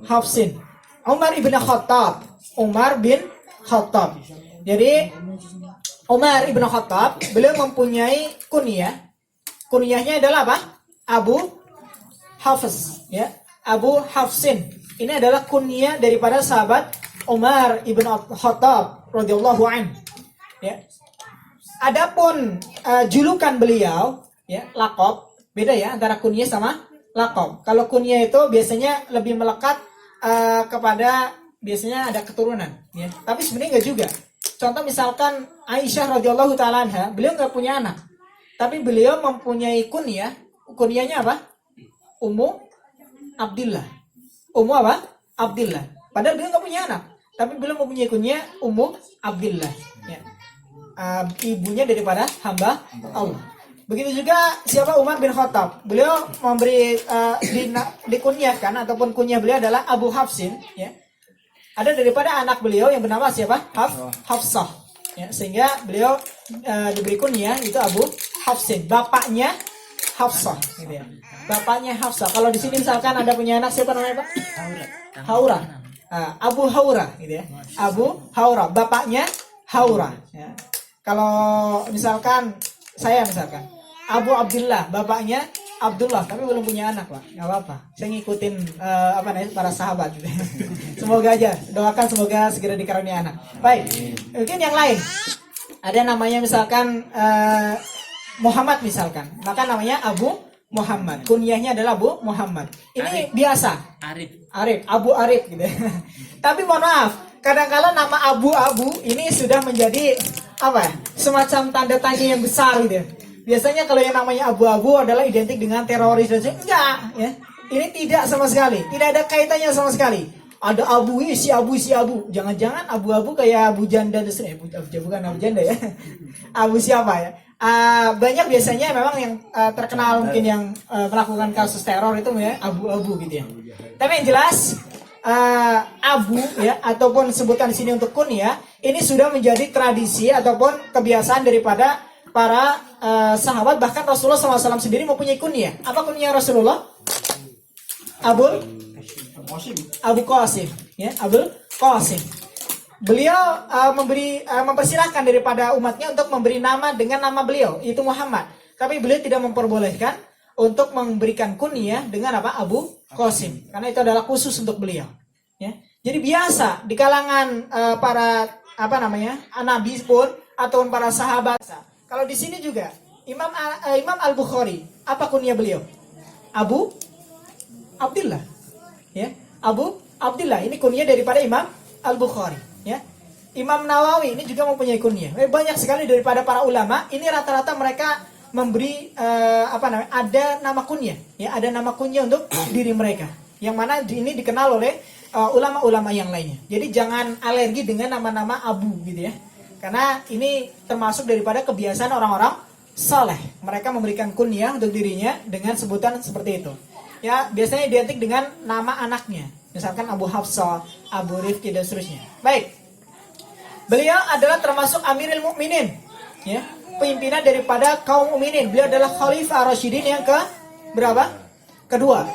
Hafsin. Umar ibn Khattab. Umar bin Khattab. Jadi Umar ibn Khattab, beliau mempunyai kunyah. Kunyahnya adalah apa? Abu Hafs, ya. Abu Hafsin. Ini adalah kunyah daripada sahabat Umar ibn Khattab radhiyallahu anhu. Ya. Adapun julukan beliau, ya, laqab, beda ya antara kunyah sama laqab. Kalau kunyah itu biasanya lebih melekat kepada biasanya ada keturunan, ya. Tapi sebenarnya enggak juga. Contoh misalkan Aisyah radhiyallahu taala anha, beliau enggak punya anak. Tapi beliau mempunyai kunyah. Kunyahnya apa? Ummu Abdillah. Ummu apa? Abdillah. Padahal beliau enggak punya anak, tapi beliau mempunyai kunyah Ummu Abdillah, ya. Ibunya daripada hamba Allah. Begitu juga siapa Umar bin Khattab. Beliau memberi dikunyahkan ataupun kunyah beliau adalah Abu Hafsin, ya. Ada daripada anak beliau yang bernama siapa? Hafsah. Ya, sehingga beliau diberi kunyah itu Abu Hafsin. Bapaknya Hafsah, gitu ya. Bapaknya Hafsah. Kalau di sini misalkan ada punya anak siapa namanya, Pak? Haura. Abu Haura, gitu ya. Abu Haura. Bapaknya Haura. Ya. Kalau misalkan saya Abu Abdullah, bapaknya Abdullah, tapi belum punya anak, Pak. Enggak apa-apa. Saya ngikutin para sahabat gitu. Semoga aja, doakan semoga segera dikaruniai anak. Baik. Mungkin yang lain. Ada namanya misalkan Muhammad misalkan. Maka namanya Abu Muhammad. Kunyahnya adalah Abu Muhammad. Ini Arif. Biasa. Arif, Abu Arif gitu. Tapi mohon maaf, kadang-kala nama Abu-Abu ini sudah menjadi semacam tanda tanya yang besar gitu. Biasanya kalau yang namanya abu-abu adalah identik dengan teroris dan enggak, ya. Ini tidak sama sekali, tidak ada kaitannya sama sekali. Ada abu, si abu. Jangan-jangan abu-abu kayak Abu Janda dan bukan Abu Janda ya. Abu siapa ya? Banyak biasanya memang yang terkenal mungkin yang melakukan kasus teror itu ya abu-abu gitu ya. Tapi yang jelas abu ya ataupun sebutan di sini untuk kunyah ini sudah menjadi tradisi ataupun kebiasaan daripada para sahabat, bahkan Rasulullah SAW sendiri mempunyai kunyah. Apa kunyah Rasulullah? Abu Qasim, ya, Abu Qasim. Beliau mempersilahkan daripada umatnya untuk memberi nama dengan nama beliau, itu Muhammad. Tapi beliau tidak memperbolehkan untuk memberikan kunyah dengan apa? Abu Qasim, karena itu adalah khusus untuk beliau. Ya. Jadi biasa di kalangan para nabi pun ataupun para sahabat. Kalau di sini juga Imam Al-Bukhari, apa kunyah beliau? Abu Abdullah. Ya, Abu Abdullah ini kunyah daripada Imam Al-Bukhari, ya. Imam Nawawi ini juga mempunyai kunyah. Banyak sekali daripada para ulama, ini rata-rata mereka memberi ada nama kunyah, ya, ada nama kunyah untuk diri mereka. Yang mana ini dikenal oleh ulama-ulama yang lainnya. Jadi jangan alergi dengan nama-nama Abu gitu ya. Karena ini termasuk daripada kebiasaan orang-orang saleh. Mereka memberikan kunyah untuk dirinya dengan sebutan seperti itu. Ya, biasanya identik dengan nama anaknya. Misalkan Abu Hafsah, Abu Rifki dan seterusnya. Baik. Beliau adalah termasuk Amirul Mukminin, ya, pimpinan daripada kaum mukminin. Beliau adalah Khalifah Rasyidin yang kedua.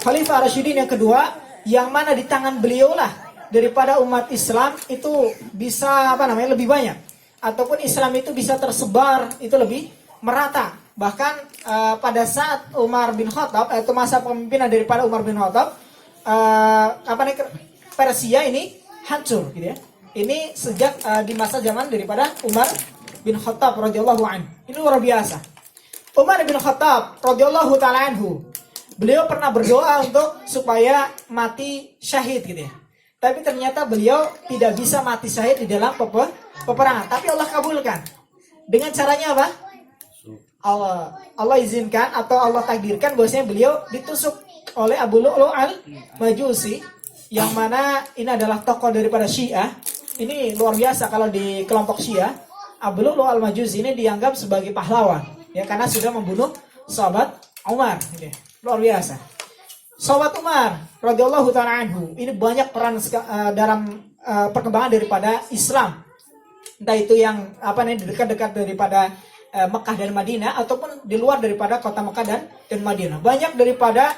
Khalifah Rasyidin yang kedua, yang mana di tangan beliau lah daripada umat Islam itu bisa lebih banyak, ataupun Islam itu bisa tersebar itu lebih merata. Bahkan pada saat Umar bin Khattab atau masa pemimpinan daripada Umar bin Khattab, Persia ini hancur gitu ya. Ini sejak di masa zaman daripada Umar bin Khattab radhiyallahu anhu. Ini luar biasa. Umar bin Khattab radhiyallahu taala anhu, beliau pernah berdoa untuk supaya mati syahid gitu ya. Tapi ternyata beliau tidak bisa mati syahid di dalam peperangan. Tapi Allah kabulkan. Dengan caranya apa? Allah izinkan atau Allah takdirkan bahwasanya beliau ditusuk oleh Abu Lu'lu' al-Majusi, yang mana ini adalah tokoh daripada Syiah. Ini luar biasa kalau di kelompok Syiah, Abu Lu'lu' al-Majusi ini dianggap sebagai pahlawan ya, karena sudah membunuh sahabat Umar gitu. Luar biasa. Sahabat Umar radhiyallahu ta'ala anhu ini banyak peran dalam perkembangan daripada Islam. Entah itu yang dekat-dekat daripada Mekah dan Madinah, ataupun di luar daripada kota Mekah dan Madinah. Banyak daripada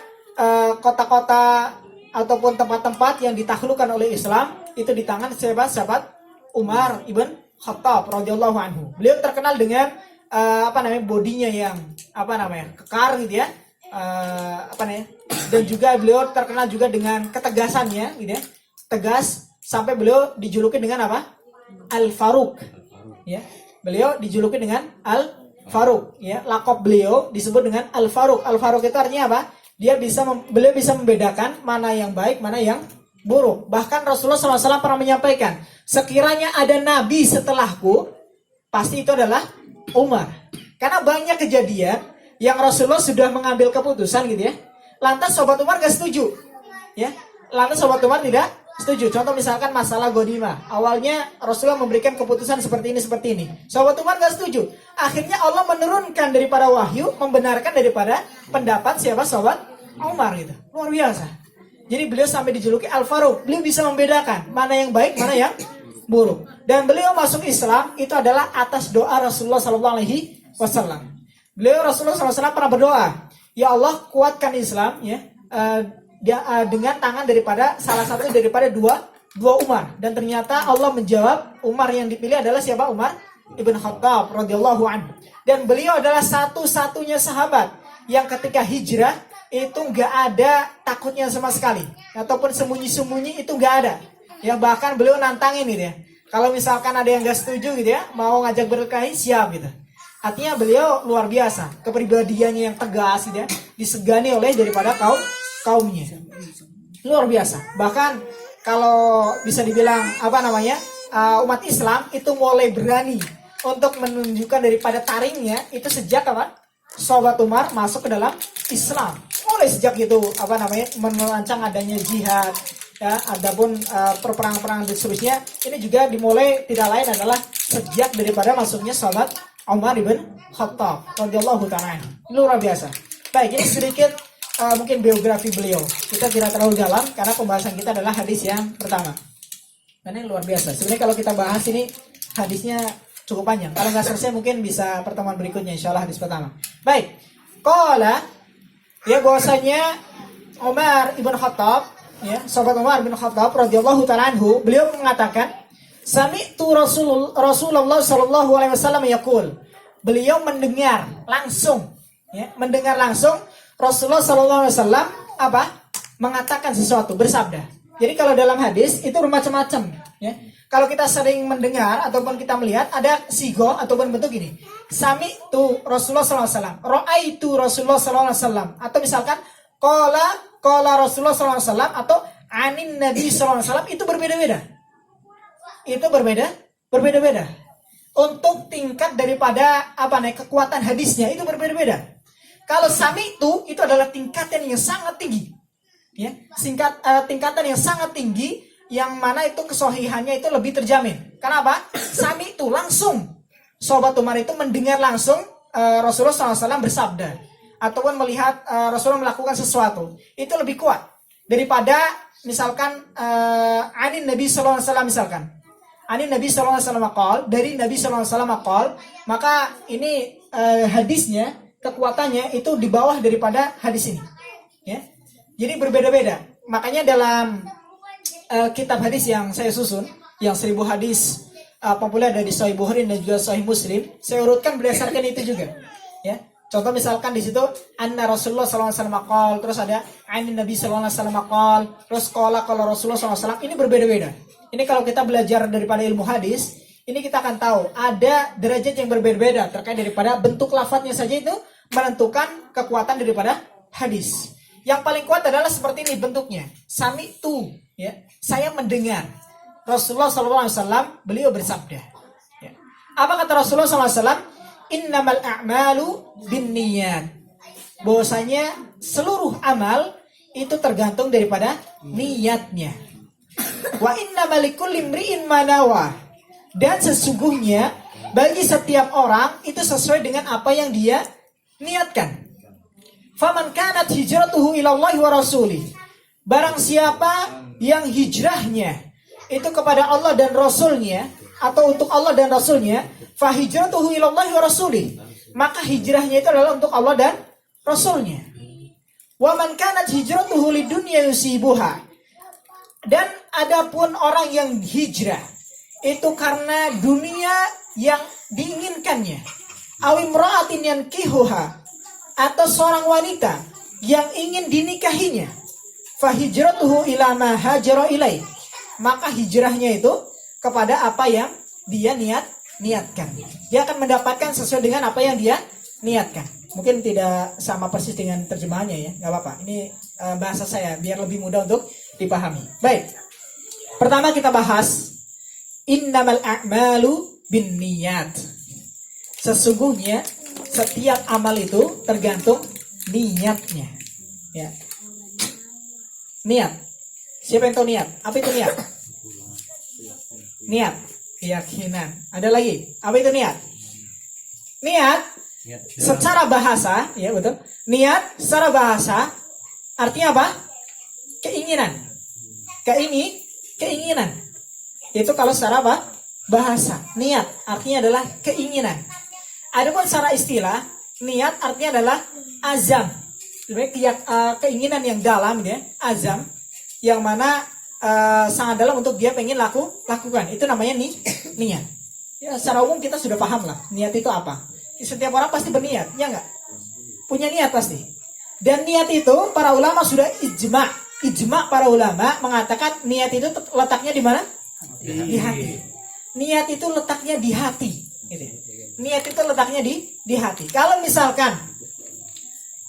kota-kota ataupun tempat-tempat yang ditaklukkan oleh Islam itu di tangan sahabat Umar ibn Khattab radhiyallahu anhu. Beliau terkenal dengan bodinya yang kekar gitu ya. Dan juga beliau terkenal juga dengan ketegasannya gitu ya. Tegas sampai beliau dijuluki dengan apa? Al-Faruq. Ya. Beliau dijuluki dengan Al-Faruq ya. Lakop beliau disebut dengan Al-Faruq. Al-Faruq itu artinya apa? Beliau bisa membedakan mana yang baik, mana yang buruk. Bahkan Rasulullah SAW pernah menyampaikan, sekiranya ada nabi setelahku, pasti itu adalah Umar. Karena banyak kejadian yang Rasulullah sudah mengambil keputusan gitu ya. Lantas sahabat Umar gak setuju. Ya. Lantas sahabat Umar tidak setuju. Contoh misalkan masalah Ghanimah. Awalnya Rasulullah memberikan keputusan seperti ini. Sahabat Umar gak setuju. Akhirnya Allah menurunkan daripada wahyu, membenarkan daripada pendapat siapa? Sahabat Umar gitu. Luar biasa. Jadi beliau sampai dijuluki Al-Faruq. Beliau bisa membedakan mana yang baik, mana yang buruk. Dan beliau masuk Islam itu adalah atas doa Rasulullah SAW. Beliau Rasulullah SAW pernah berdoa, ya Allah kuatkan Islam ya. Dengan tangan daripada salah satu daripada dua Umar, dan ternyata Allah menjawab. Umar yang dipilih adalah siapa? Umar ibn Khattab radhiyallahu anhu. Dan beliau adalah satu-satunya sahabat yang ketika hijrah itu nggak ada takutnya sama sekali, ataupun sembunyi-sembunyi itu nggak ada. Ya bahkan beliau nantangin gitu ya. Kalau misalkan ada yang nggak setuju gitu ya, mau ngajak berkelahi siap gitu. Artinya beliau luar biasa, kepribadiannya yang tegas gitu ya, disegani oleh daripada kaumnya. Luar biasa. Bahkan kalau bisa dibilang umat Islam itu mulai berani untuk menunjukkan daripada taringnya itu sejak sahabat Umar masuk ke dalam Islam. Mulai sejak itu merancang adanya jihad ya, adapun perperangan-perangan dan seterusnya ini juga dimulai tidak lain adalah sejak daripada masuknya sahabat Umar ibn Khattab radhiyallahu ta'ala. Luar biasa. Baik, ini sedikit mungkin biografi beliau. Kita tidak terlalu dalam karena pembahasan kita adalah hadis yang pertama. Dan ini luar biasa. Sebenarnya kalau kita bahas ini hadisnya cukup panjang. Kalau nggak selesai mungkin bisa pertemuan berikutnya insyaallah hadis pertama. Baik. Qala ya bahwasanya Umar ibn Khattab ya, sahabat Umar bin Khattab radhiyallahu ta'ala anhu, beliau mengatakan, sami'tu Rasulullah sallallahu alaihi wasallam yaqul. Beliau mendengar langsung Rasulullah sallallahu alaihi wasallam mengatakan sesuatu, bersabda. Jadi kalau dalam hadis itu bermacam-macam ya. Kalau kita sering mendengar ataupun kita melihat ada sigo ataupun bentuk ini. Sami'tu Rasulullah sallallahu alaihi wasallam, ra'aitu Rasulullah sallallahu alaihi wasallam, atau misalkan qala Rasulullah sallallahu alaihi wasallam atau anin Nabi sallallahu alaihi wasallam, itu berbeda-beda. Itu berbeda-beda. Untuk tingkat daripada kekuatan hadisnya itu berbeda-beda. Kalau sami'tu itu adalah tingkatan yang sangat tinggi. Ya, tingkatan yang sangat tinggi yang mana itu kesohihannya itu lebih terjamin. Kenapa? Sami'tu langsung. Sahabat Umar itu mendengar langsung Rasulullah SAW bersabda ataupun melihat Rasulullah melakukan sesuatu. Itu lebih kuat daripada misalkan anin Nabi sallallahu alaihi wasallam misalkan. Anin Nabi sallallahu alaihi wasallam qol, dari Nabi sallallahu alaihi wasallam qol, maka ini hadisnya kekuatannya itu di bawah daripada hadis ini. Ya. Jadi berbeda-beda. Makanya dalam kitab hadis yang saya susun, yang 1000 hadis populer dari Sahih Bukhari dan juga Sahih Muslim, saya urutkan berdasarkan itu juga. Ya. Contoh misalkan di situ anna Rasulullah sallallahu alaihi wasallam qol, terus ada anin Nabi sallallahu alaihi wasallam qol, terus qala Rasulullah sallallahu alaihi wasallam, ini berbeda-beda. Ini kalau kita belajar daripada ilmu hadis, ini kita akan tahu ada derajat yang berbeda-beda terkait daripada bentuk lafadznya saja itu menentukan kekuatan daripada hadis. Yang paling kuat adalah seperti ini bentuknya. Sami'tu, ya. Saya mendengar. Rasulullah SAW beliau bersabda. Ya. Apa kata Rasulullah SAW? Innamal a'malu binniyat. Bahwasanya seluruh amal itu tergantung daripada niatnya. Wa innamal likulli imri'in ma nawa. Dan sesungguhnya bagi setiap orang itu sesuai dengan apa yang dia niatkan. Faman kanat hijratuhu ilallahi wa rasulih. Barang siapa yang hijrahnya itu kepada Allah dan Rasulnya, atau untuk Allah dan Rasulnya, fa hijratuhu ilallahi wa rasulih. Maka hijrahnya itu adalah untuk Allah dan Rasulnya. Wa man kanat hijratuhu lidunya yusibuha. Dan adapun orang yang hijrah itu karena dunia yang diinginkannya. Awimra'atin yankihuha, atau seorang wanita yang ingin dinikahinya. Fahijratuhu ila ma hajara ilaih. Maka hijrahnya itu kepada apa yang dia niatkan. Dia akan mendapatkan sesuai dengan apa yang dia niatkan. Mungkin tidak sama persis dengan terjemahannya ya, nggak apa-apa. Ini bahasa saya biar lebih mudah untuk dipahami. Baik. Pertama kita bahas innamal a'malu binniyat. Sesungguhnya setiap amal itu tergantung niatnya. Ya. Niat. Siapa yang tahu niat? Apa itu niat? Niat, keyakinan. Ada lagi? Apa itu niat? Niat secara bahasa, ya betul. Niat secara bahasa artinya apa? Keinginan. Keinginan. Itu kalau secara apa? Bahasa. Niat artinya adalah keinginan. Adapun secara istilah, niat artinya adalah azam. Sebenarnya keinginan yang dalam ya, azam, yang mana sangat dalam untuk dia pengen lakukan. Itu namanya niat. Ya, secara umum kita sudah paham lah, niat itu apa. Setiap orang pasti berniat, ya enggak? Punya niat pasti. Dan niat itu para ulama sudah ijma para ulama mengatakan niat itu letaknya di mana? Di hati. Niat itu letaknya di hati. Gitu. Niat itu letaknya di hati. Kalau misalkan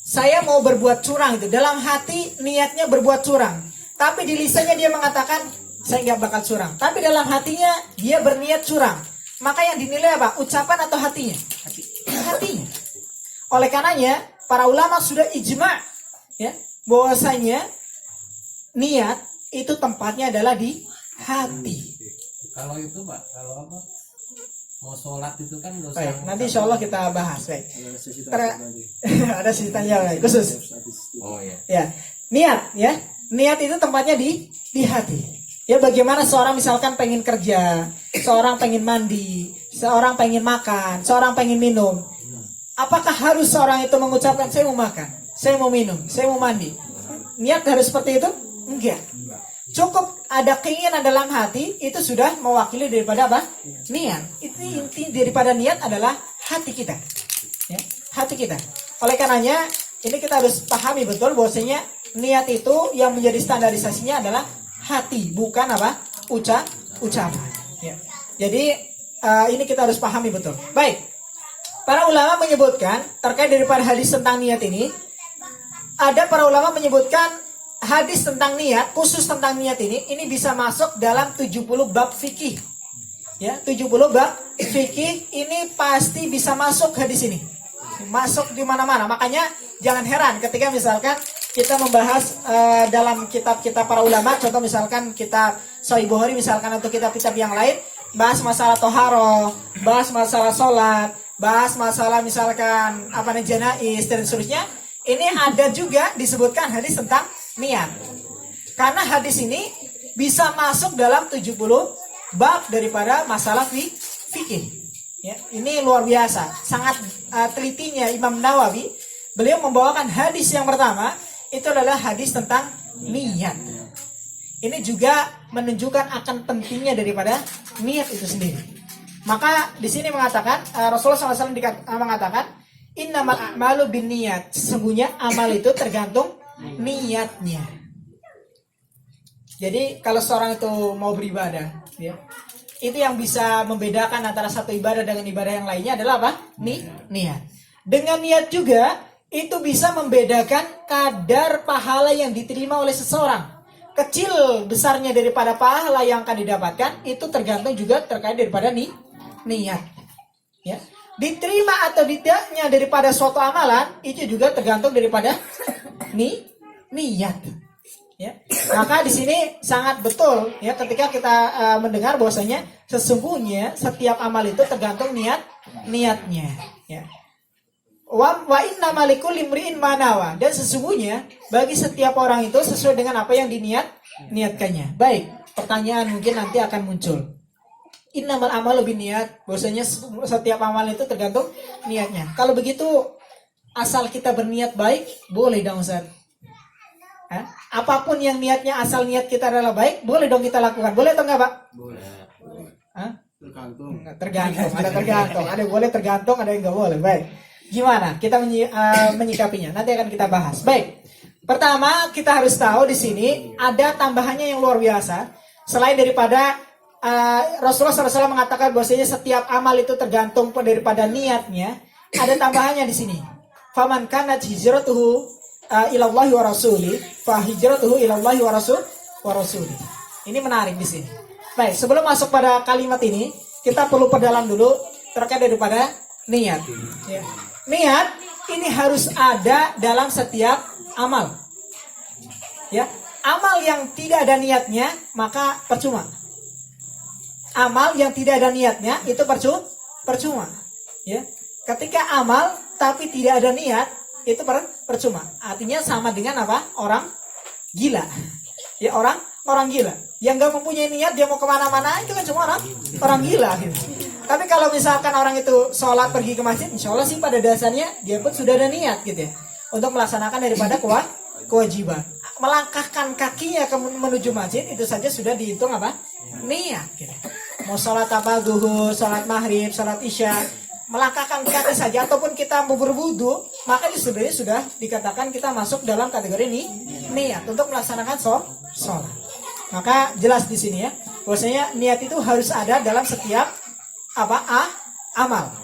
saya mau berbuat curang itu, dalam hati niatnya berbuat curang, tapi di lisannya dia mengatakan saya nggak bakal curang, tapi dalam hatinya dia berniat curang, maka yang dinilai apa? Ucapan atau hatinya? Hatinya. Oleh karenanya para ulama sudah ijma ya, bahwasanya niat itu tempatnya adalah di hati. Kalau itu Pak, kalau apa? Mau sholat itu kan dosa. Baik, nanti insya Allah kita bahas. Baik. Ada sisi tanya khusus. Oh iya. Ya, niat ya. Niat itu tempatnya di hati. Ya, bagaimana seorang misalkan pengen kerja, seorang pengen mandi, seorang pengen makan, seorang pengen minum. Apakah harus seorang itu mengucapkan saya mau makan, saya mau minum, saya mau mandi? Niat harus seperti itu? Enggak. Cukup ada keinginan dalam hati, itu sudah mewakili daripada apa? Niat. Inti daripada niat adalah hati kita. Ya, hati kita. Oleh karenanya, ini kita harus pahami betul bahwasanya niat itu yang menjadi standarisasinya adalah hati, bukan apa? Ucapan. Ya. Jadi ini kita harus pahami betul. Baik. Para ulama menyebutkan terkait daripada hadis tentang niat ini, ada para ulama menyebutkan hadis tentang niat, khusus tentang niat ini bisa masuk dalam 70 bab fikih. Ya, 70 bab fikih ini pasti bisa masuk hadis ini. Masuk di mana-mana. Makanya jangan heran ketika misalkan kita membahas dalam kitab-kitab para ulama, contoh misalkan kitab Sahih Bukhari misalkan atau kitab-kitab yang lain, bahas masalah toharoh, bahas masalah sholat, bahas masalah misalkan janais dan seterusnya. Ini ada juga disebutkan hadis tentang niat. Karena hadis ini bisa masuk dalam 70 bab daripada masalah fikih. Ya, ini luar biasa. Sangat telitinya Imam Nawawi. Beliau membawakan hadis yang pertama itu adalah hadis tentang niat. Ini juga menunjukkan akan pentingnya daripada niat itu sendiri. Maka di sini mengatakan Rasulullah SAW mengatakan innamal a'malu binniyat. Sesungguhnya amal itu tergantung niatnya. Jadi kalau seorang itu mau beribadah, ya, itu yang bisa membedakan antara satu ibadah dengan ibadah yang lainnya adalah apa? Niat. Dengan niat juga itu bisa membedakan kadar pahala yang diterima oleh seseorang. Kecil besarnya daripada pahala yang akan didapatkan itu tergantung juga terkait daripada niat. Ya. Diterima atau tidaknya daripada suatu amalan itu juga tergantung daripada niat. Ya. Maka di sini sangat betul ya ketika kita mendengar bahwasanya sesungguhnya setiap amal itu tergantung niatnya. Ya. Wa inna malikul limri'in manawa, dan sesungguhnya bagi setiap orang itu sesuai dengan apa yang niatkannya. Baik, pertanyaan mungkin nanti akan muncul. Innamal amalu binniyat, bahwasanya setiap amal itu tergantung niatnya. Kalau begitu asal kita berniat baik, boleh dong Ustaz. Apapun yang niatnya asal niat kita adalah baik, boleh dong kita lakukan. Boleh atau enggak, Pak? Boleh. Tergantung. Tergantung. Ada tergantung. Ada boleh tergantung, ada yang enggak boleh. Baik. Gimana kita menyikapinya? Nanti akan kita bahas. Baik. Pertama, kita harus tahu di sini ada tambahannya yang luar biasa. Selain daripada Rasulullah SAW mengatakan bahwasanya setiap amal itu tergantung daripada niatnya, ada tambahannya di sini. Faman kanat hijratuhu ilallahi wa rasuli, fa hijratuhu ilallahi wa rasuli. Ini menarik di sini. Baik, sebelum masuk pada kalimat ini, kita perlu perdalam dulu terkait daripada niat. Ya. Niat ini harus ada dalam setiap amal. Ya, amal yang tidak ada niatnya maka percuma. Amal yang tidak ada niatnya itu percuma. Ya, ketika amal tapi tidak ada niat itu percuma. Artinya sama dengan apa? Orang gila. Ya, orang gila yang nggak mempunyai niat dia mau kemana-mana itu kan cuma orang gila. Gitu. Tapi kalau misalkan orang itu sholat pergi ke masjid, insya Allah sih pada dasarnya dia pun sudah ada niat gitu ya untuk melaksanakan daripada kewajiban. Melangkahkan kakinya menuju masjid itu saja sudah dihitung apa? Niat. Gitu. Mau sholat apa? Zuhur, sholat maghrib, sholat isya, melangkahkan kaki saja ataupun kita mau berwudu, maka itu sebenarnya sudah dikatakan kita masuk dalam kategori niat untuk melaksanakan sholat. Maka jelas di sini ya, bahwasanya niat itu harus ada dalam setiap amal.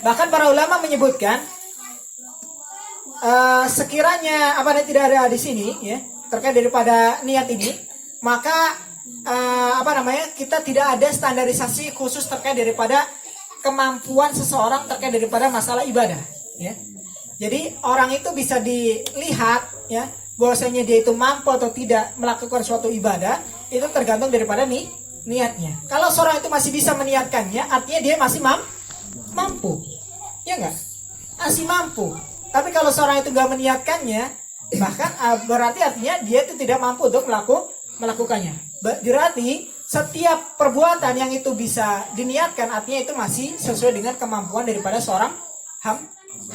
Bahkan para ulama menyebutkan sekiranya tidak ada di sini ya terkait daripada niat ini, maka kita tidak ada standarisasi khusus terkait daripada kemampuan seseorang terkait daripada masalah ibadah ya. Jadi orang itu bisa dilihat ya bahwasanya dia itu mampu atau tidak melakukan suatu ibadah itu tergantung daripada niatnya. Kalau seorang itu masih bisa meniatkannya, artinya dia masih mampu. Ya enggak? Masih mampu. Tapi kalau seorang itu enggak meniatkannya, bahkan berarti artinya dia itu tidak mampu untuk melakukannya. Berarti setiap perbuatan yang itu bisa diniatkan, artinya itu masih sesuai dengan kemampuan daripada seorang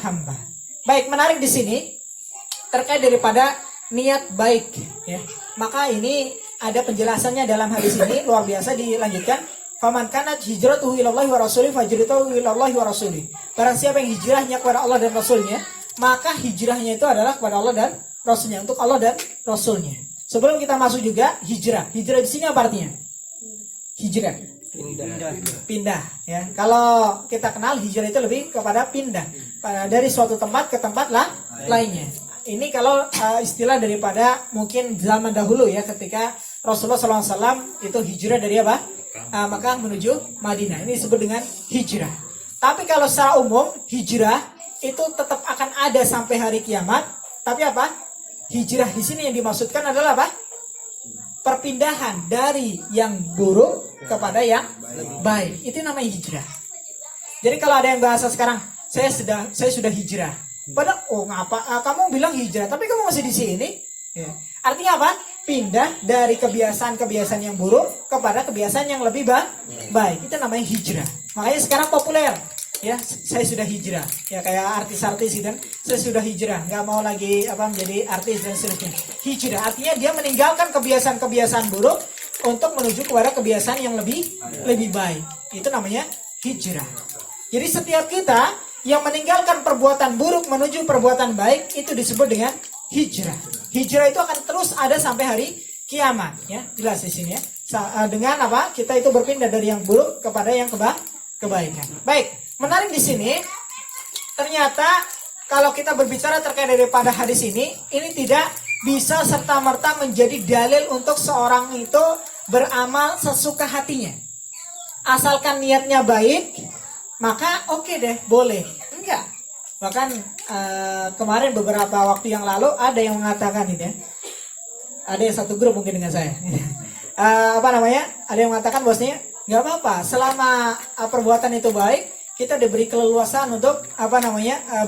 hamba. Baik, menarik di sini terkait daripada niat baik ya. Maka ini ada penjelasannya dalam hadis ini luar biasa dilanjutkan. Faman kanat hijratuhu ilallahi wa rasulih fahijratuhu ilallahi wa rasulih. Barang siapa yang hijrahnya kepada Allah dan Rasulnya, maka hijrahnya itu adalah kepada Allah dan Rasulnya, untuk Allah dan Rasulnya. Sebelum kita masuk juga hijrah. Hijrah di sini apa artinya? Hijrah. Pindah ya. Kalau kita kenal hijrah itu lebih kepada pindah dari suatu tempat ke tempat lainnya. Ini kalau istilah daripada mungkin zaman dahulu ya, ketika Rasulullah SAW itu hijrah dari apa? Makkah menuju Madinah. Ini disebut dengan hijrah. Tapi kalau secara umum hijrah itu tetap akan ada sampai hari kiamat. Tapi apa? Hijrah di sini yang dimaksudkan adalah apa? Perpindahan dari yang buruk kepada yang baik. Itu namanya hijrah. Jadi kalau ada yang bahasa sekarang, saya sudah hijrah. Padahal kamu bilang hijrah, tapi kamu masih di sini. Ya. Artinya apa? Pindah dari kebiasaan-kebiasaan yang buruk kepada kebiasaan yang lebih baik. Itu namanya hijrah. Makanya sekarang populer. Ya, saya sudah hijrah. Ya kayak artis-artis gitu kan. Saya sudah hijrah, nggak mau lagi menjadi artis dan seterusnya. Hijrah artinya dia meninggalkan kebiasaan-kebiasaan buruk untuk menuju kepada kebiasaan yang lebih baik. Itu namanya hijrah. Jadi setiap kita yang meninggalkan perbuatan buruk menuju perbuatan baik itu disebut dengan hijrah. Hijrah itu akan terus ada sampai hari kiamat ya. Jelas di sini ya. Dengan apa? Kita itu berpindah dari yang buruk kepada yang kebaikan. Baik, menarik di sini ternyata kalau kita berbicara terkait daripada hadis ini tidak bisa serta-merta menjadi dalil untuk seorang itu beramal sesuka hatinya. Asalkan niatnya baik, maka oke deh, boleh. Enggak. Bahkan kemarin beberapa waktu yang lalu ada yang mengatakan ini ya. Ada yang satu grup mungkin dengan saya. Ada yang mengatakan bahwasanya nggak apa-apa selama perbuatan itu baik, kita diberi keleluasaan untuk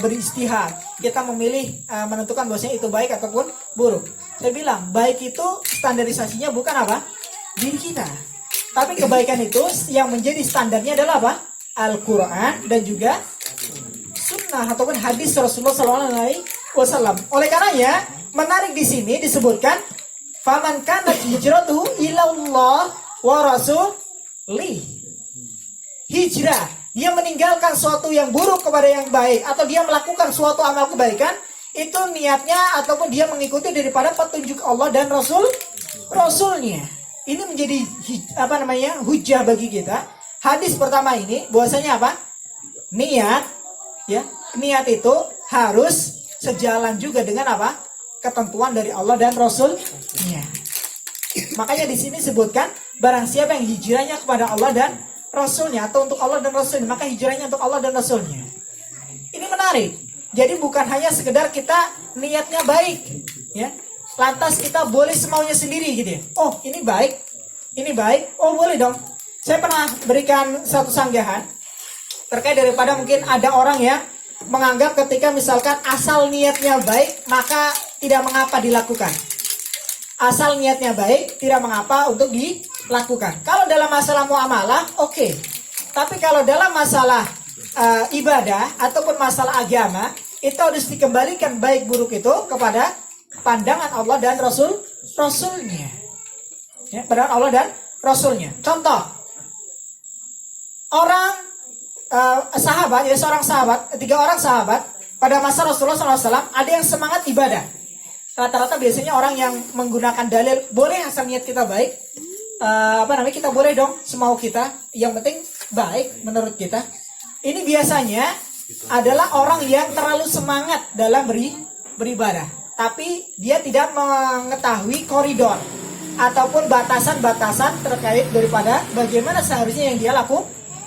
beristihad. Kita memilih menentukan bahwasanya itu baik ataupun buruk. Saya bilang baik itu standarisasinya bukan apa? Diri kita. Tapi kebaikan itu yang menjadi standarnya adalah apa? Al-Quran dan juga sunnah ataupun hadis Rasulullah SAW. Oleh karenanya menarik di sini disebutkan faman kanat hijratuhu ilallah wa rasulih. Hijrah, dia meninggalkan suatu yang buruk kepada yang baik atau dia melakukan suatu amal kebaikan, itu niatnya ataupun dia mengikuti daripada petunjuk Allah dan Rasulnya. Ini menjadi hujjah bagi kita. Hadis pertama ini bahwasanya apa? Niat, ya. Niat itu harus sejalan juga dengan apa? Ketentuan dari Allah dan Rasul-Nya. Makanya di sini sebutkan barang siapa yang hijrahnya kepada Allah dan Rasul-Nya atau untuk Allah dan Rasul-Nya, maka hijrahnya untuk Allah dan Rasul-Nya. Ini menarik. Jadi bukan hanya sekedar kita niatnya baik, ya. Lantas kita boleh semaunya sendiri gitu ya. Oh, ini baik. Oh, boleh dong. Saya pernah berikan satu sanggahan terkait daripada mungkin ada orang yang menganggap ketika misalkan asal niatnya baik maka tidak mengapa dilakukan. Asal niatnya baik tidak mengapa untuk dilakukan. Kalau dalam masalah muamalah oke. Tapi kalau dalam masalah ibadah ataupun masalah agama itu harus dikembalikan baik buruk itu kepada pandangan Allah dan Rasulnya. Ya, pandangan Allah dan Rasulnya. Contoh, seorang sahabat, 3 orang sahabat pada masa Rasulullah SAW ada yang semangat ibadah. Rata-rata biasanya orang yang menggunakan dalil boleh asal niat kita baik, kita boleh dong semau kita, yang penting baik menurut kita. Ini biasanya adalah orang yang terlalu semangat dalam beribadah, tapi dia tidak mengetahui koridor ataupun batasan-batasan terkait daripada bagaimana seharusnya yang dia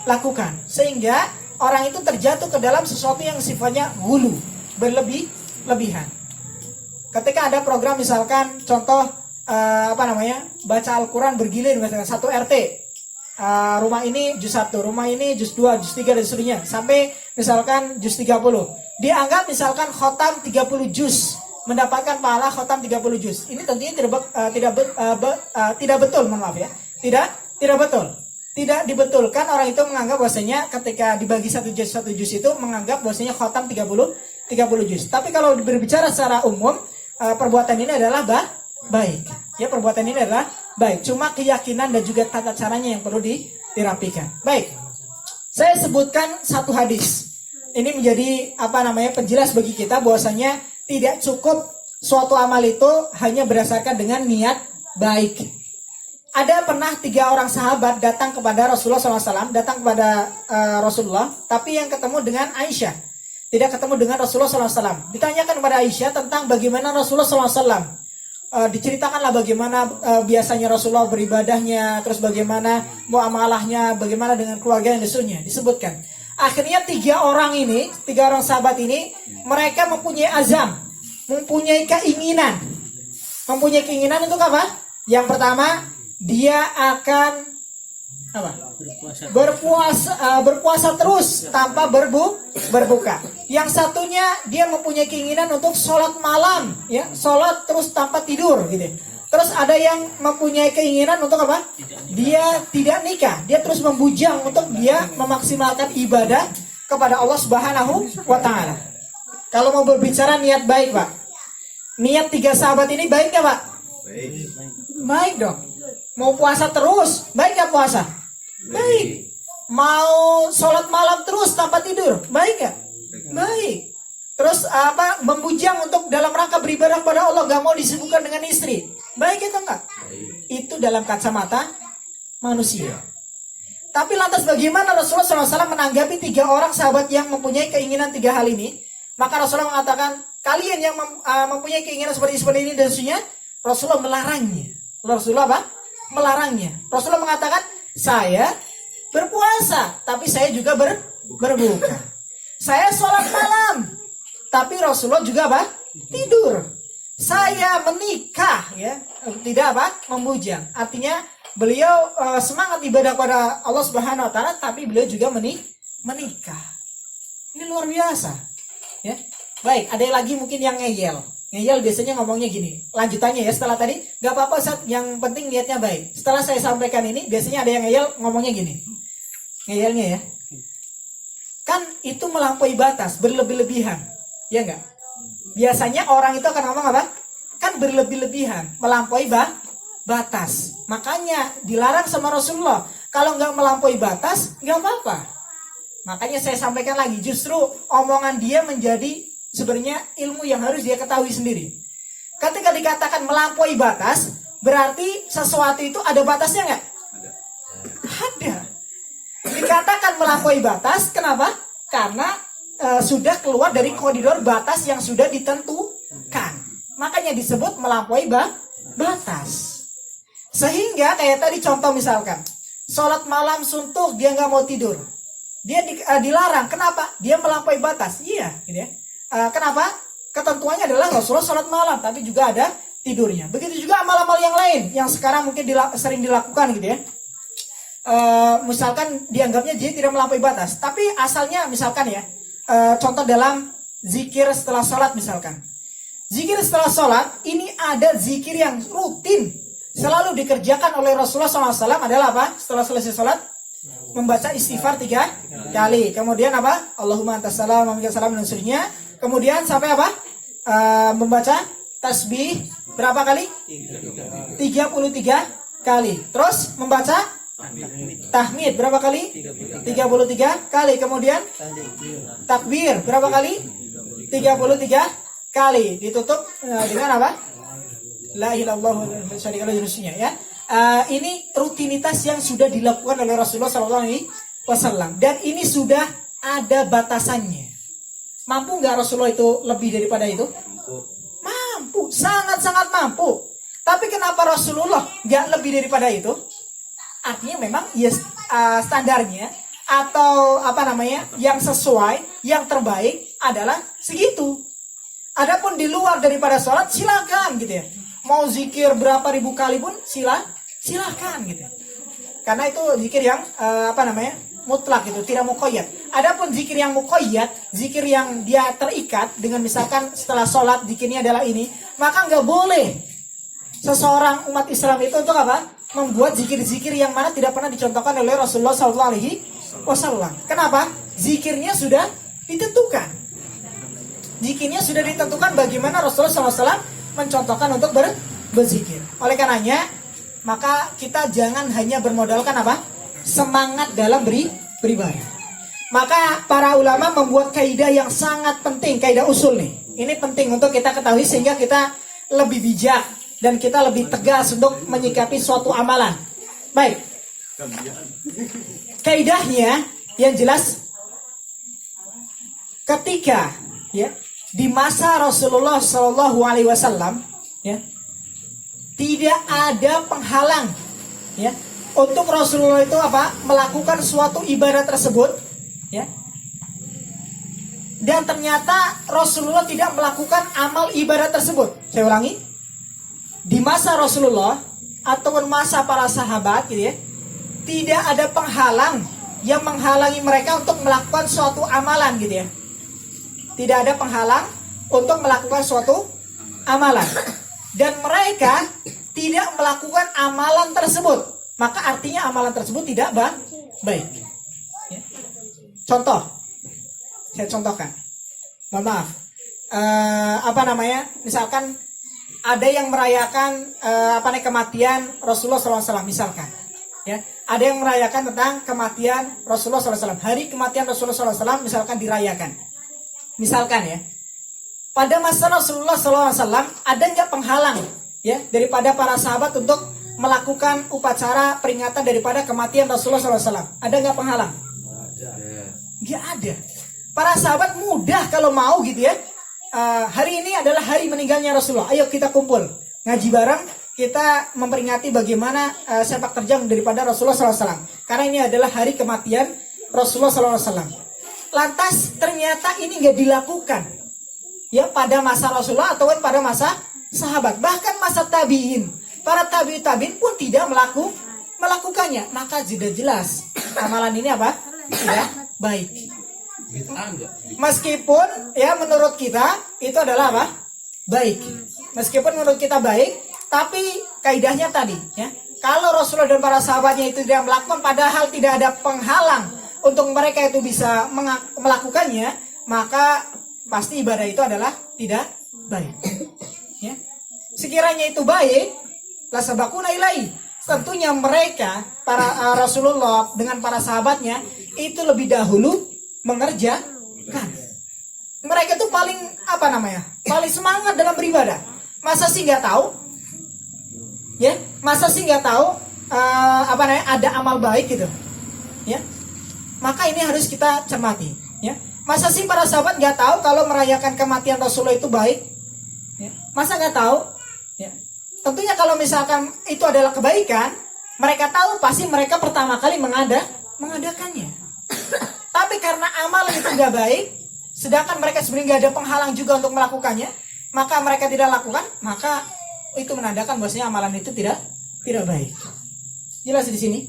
lakukan, sehingga orang itu terjatuh ke dalam sesuatu yang sifatnya hulu, berlebihan. Ketika ada program misalkan contoh baca Al-Quran bergilir misalkan 1 RT, rumah ini juz 1, rumah ini juz 2, juz 3 dan seterusnya sampai misalkan juz 30. Dianggap misalkan khotam 30 juz, mendapatkan pahala khotam 30 juz. Ini tentunya tidak betul, mohon maaf ya. Tidak betul. Tidak dibetulkan. Orang itu menganggap bahwasanya ketika dibagi satu juz itu menganggap bahwasanya khotam 30 juz. Tapi kalau berbicara secara umum, perbuatan ini adalah baik. Ya, perbuatan ini adalah baik. Cuma keyakinan dan juga tata caranya yang perlu dirapikan. Baik. Saya sebutkan satu hadis. Ini menjadi penjelas bagi kita bahwasanya tidak cukup suatu amal itu hanya berdasarkan dengan niat baik. Ada pernah 3 orang sahabat datang kepada Rasulullah SAW, datang kepada Rasulullah, tapi yang ketemu dengan Aisyah, tidak ketemu dengan Rasulullah SAW. Ditanyakan kepada Aisyah tentang bagaimana Rasulullah SAW. Diceritakanlah bagaimana biasanya Rasulullah beribadahnya, terus bagaimana muamalahnya, bagaimana dengan keluarga yang disebutkan. Akhirnya 3 orang sahabat ini, mereka mempunyai azam, mempunyai keinginan. Mempunyai keinginan untuk apa? Yang pertama, dia akan berpuasa terus tanpa berbuka. Yang satunya dia mempunyai keinginan untuk sholat malam, ya, sholat terus tanpa tidur, gitu. Terus ada yang mempunyai keinginan untuk apa? Dia tidak nikah, dia terus membujang untuk dia memaksimalkan ibadah kepada Allah Subhanahu wa Ta'ala. Kalau mau berbicara niat baik, Pak, niat 3 sahabat ini baik nggak, Pak? Baik dong. Mau puasa terus, baik gak puasa? Baik. Mau sholat malam terus tanpa tidur, baik gak? Baik. Terus membujang untuk dalam rangka beribadah kepada Allah, gak mau disibukkan dengan istri, baik itu enggak? Itu dalam kacamata manusia. Tapi lantas bagaimana Rasulullah SAW menanggapi 3 orang sahabat yang mempunyai keinginan 3 hal ini? Maka Rasulullah mengatakan, kalian yang mempunyai keinginan seperti ini dan seterusnya, Rasulullah melarangnya. Rasulullah apa? Melarangnya. Rasulullah mengatakan, saya berpuasa, tapi saya juga berbuka. Saya sholat malam, tapi Rasulullah juga apa? Tidur. Saya menikah, ya, tidak apa? Membujang. Artinya beliau semangat ibadah pada Allah Subhanahu Wa Taala, tapi beliau juga menikah. Ini luar biasa, ya. Baik, ada lagi mungkin yang ngeyel. Ngeyel biasanya ngomongnya gini. Lanjutannya ya, setelah tadi, gak apa-apa Ustaz, yang penting niatnya baik. Setelah saya sampaikan ini, biasanya ada yang ngeyel ngomongnya gini. Ngeyelnya ya, kan itu melampaui batas, berlebih-lebihan, ya enggak? Biasanya orang itu akan ngomong apa? Kan berlebih-lebihan, melampaui batas. Makanya dilarang sama Rasulullah. Kalau nggak melampaui batas, nggak apa-apa. Makanya saya sampaikan lagi, justru omongan dia menjadi sebenarnya ilmu yang harus dia ketahui sendiri. Ketika dikatakan melampaui batas, berarti sesuatu itu ada batasnya nggak? Ada. Dikatakan melampaui batas, kenapa? Karena sudah keluar dari koridor batas yang sudah ditentukan. Makanya disebut melampaui batas. Sehingga kayak tadi contoh misalkan, sholat malam suntuk dia nggak mau tidur, dia dilarang. Kenapa? Dia melampaui batas. Iya, gitu ya. Kenapa? Ketentuannya adalah Rasulullah sholat malam, tapi juga ada tidurnya. Begitu juga amal-amal yang lain yang sekarang mungkin sering dilakukan gitu ya. Misalkan dianggapnya dia tidak melampaui batas, tapi asalnya misalkan ya, contoh dalam zikir setelah sholat misalkan. Zikir setelah sholat ini ada zikir yang rutin selalu dikerjakan oleh Rasulullah SAW adalah apa? Setelah selesai sholat membaca istighfar 3 kali. Kemudian apa? Allahumma antas salam wa minkas salam dan seterusnya. Kemudian sampai apa? Membaca tasbih berapa kali? 33 kali. Terus membaca tahmid berapa kali? 33 kali. Kemudian takbir berapa kali? 33 kali. Ditutup dengan apa? La ilaha illallah wa syarika lahu ya. Ini rutinitas yang sudah dilakukan oleh Rasulullah SAW dan ini sudah ada batasannya. Mampu nggak Rasulullah itu lebih daripada itu? Mampu, sangat-sangat mampu. Tapi kenapa Rasulullah nggak lebih daripada itu? Artinya memang ya standarnya atau apa namanya yang sesuai, yang terbaik adalah segitu. Adapun di luar daripada sholat silakan gitu ya. Mau zikir berapa ribu kali pun silakan gitu. Karena itu zikir yang mutlak gitu, tidak muqayyad. Adapun zikir yang muqayyad, zikir yang dia terikat dengan misalkan setelah sholat zikirnya adalah ini, maka nggak boleh seseorang umat Islam itu untuk apa? Membuat zikir-zikir yang mana tidak pernah dicontohkan oleh Rasulullah SAW. Kenapa? Zikirnya sudah ditentukan. Zikirnya sudah ditentukan bagaimana Rasulullah SAW mencontohkan untuk berzikir. Oleh karenanya, maka kita jangan hanya bermodalkan apa? Semangat dalam beribadah. Maka para ulama membuat kaidah yang sangat penting, kaidah usul nih. Ini penting untuk kita ketahui sehingga kita lebih bijak dan kita lebih tegas untuk menyikapi suatu amalan. Baik. Kaidahnya yang jelas ketika ya di masa Rasulullah SAW ya tidak ada penghalang ya untuk Rasulullah itu apa melakukan suatu ibadah tersebut ya dan ternyata Rasulullah tidak melakukan amal ibadah tersebut. Saya ulangi, di masa Rasulullah ataupun masa para sahabat gitu ya tidak ada penghalang yang menghalangi mereka untuk melakukan suatu amalan gitu ya. Tidak ada penghalang untuk melakukan suatu amalan. Dan mereka tidak melakukan amalan tersebut. Maka artinya amalan tersebut tidak baik. Ya. Contoh. Saya contohkan. Mohon maaf. Misalkan ada yang merayakan kematian Rasulullah SAW misalkan. Ya. Ada yang merayakan tentang kematian Rasulullah SAW. Hari kematian Rasulullah SAW misalkan dirayakan. Misalkan ya, pada masa Rasulullah SAW ada nggak penghalang ya daripada para sahabat untuk melakukan upacara peringatan daripada kematian Rasulullah SAW? Ada nggak penghalang? Nggak ada. Para sahabat mudah kalau mau gitu ya. Hari ini adalah hari meninggalnya Rasulullah. Ayo kita kumpul ngaji bareng. Kita memperingati bagaimana sepak terjang daripada Rasulullah SAW. Karena ini adalah hari kematian Rasulullah SAW. Lantas ternyata ini nggak dilakukan ya pada masa Rasulullah ataupun pada masa sahabat. Bahkan masa tabi'in. Para tabi'in pun tidak melakukannya. Maka sudah jelas amalan ini apa? Tidak baik. Meskipun ya menurut kita itu adalah apa? Baik. Meskipun menurut kita baik, tapi kaidahnya tadi ya. Kalau Rasulullah dan para sahabatnya itu tidak melakukan, padahal tidak ada penghalang untuk mereka itu bisa melakukannya, maka pasti ibadah itu adalah tidak baik. Ya. Sekiranya itu baik, la sabaquna ilaihi. Tentunya mereka para Rasulullah dengan para sahabatnya itu lebih dahulu mengerjakan. Mereka itu paling paling semangat dalam beribadah. Masa sih nggak tahu? Ya, masa sih nggak tahu ada amal baik gitu? Ya, maka ini harus kita cermati. Ya, masa sih para sahabat nggak tahu kalau merayakan kematian Rasulullah itu baik? Ya, masa nggak tahu? Ya, tentunya kalau misalkan itu adalah kebaikan, mereka tahu pasti mereka pertama kali mengadakannya. Tapi karena amal itu nggak baik, sedangkan mereka sebenarnya nggak ada penghalang juga untuk melakukannya, maka mereka tidak lakukan, maka itu menandakan bahwasanya amalan itu tidak baik. Jelas di sini?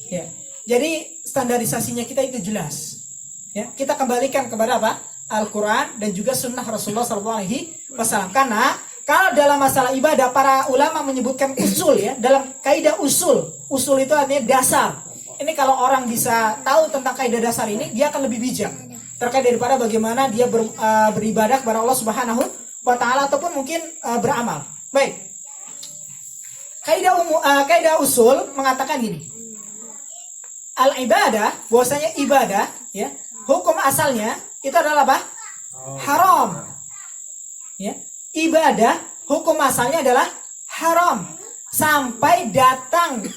Ya. Jadi standarisasinya kita itu jelas. Ya, kita kembalikan kepada apa? Al-Qur'an dan juga sunnah Rasulullah SAW. Karena kalau dalam masalah ibadah para ulama menyebutkan usul ya, dalam kaidah usul. Usul itu artinya dasar. Ini kalau orang bisa tahu tentang kaidah dasar ini, dia akan lebih bijak terkait daripada bagaimana dia beribadah kepada Allah Subhanahu wa taala ataupun mungkin beramal. Baik. Kaidah usul mengatakan gini. Al-ibadah, bahwasanya ibadah ya, hukum asalnya itu adalah apa? Haram. Ya. Ibadah hukum asalnya adalah haram sampai datang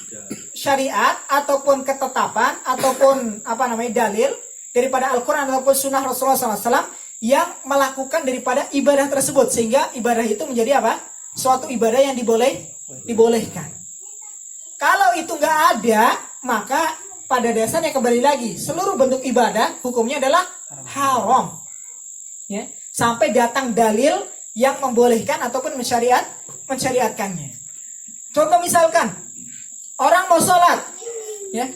syariat ataupun ketetapan ataupun dalil daripada Al-Quran ataupun sunnah Rasulullah SAW yang melakukan daripada ibadah tersebut sehingga ibadah itu menjadi apa? Suatu ibadah yang dibolehkan. Kalau itu nggak ada, maka pada dasarnya kembali lagi seluruh bentuk ibadah hukumnya adalah haram. Ya, sampai datang dalil yang membolehkan ataupun mensyariatkannya. Contoh misalkan orang mau sholat, ya,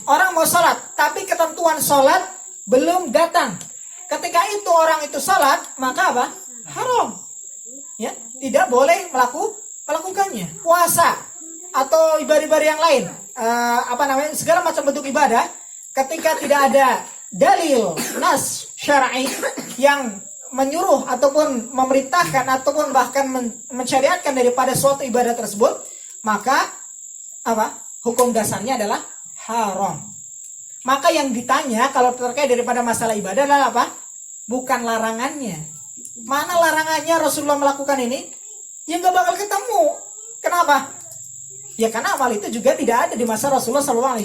orang mau sholat, tapi ketentuan sholat belum datang. Ketika itu orang itu sholat, maka apa? Haram. Ya, tidak boleh melakukannya. Puasa atau ibadah-ibadah yang lain, segala macam bentuk ibadah, ketika tidak ada dalil nas syar'i yang menyuruh ataupun memerintahkan ataupun bahkan mensyariatkan daripada suatu ibadah tersebut, maka hukum dasarnya adalah haram. Maka yang ditanya kalau terkait daripada masalah ibadah adalah apa? Bukan larangannya. Mana larangannya Rasulullah melakukan ini? Ya nggak bakal ketemu. Kenapa? Ya karena amal itu juga tidak ada di masa Rasulullah SAW.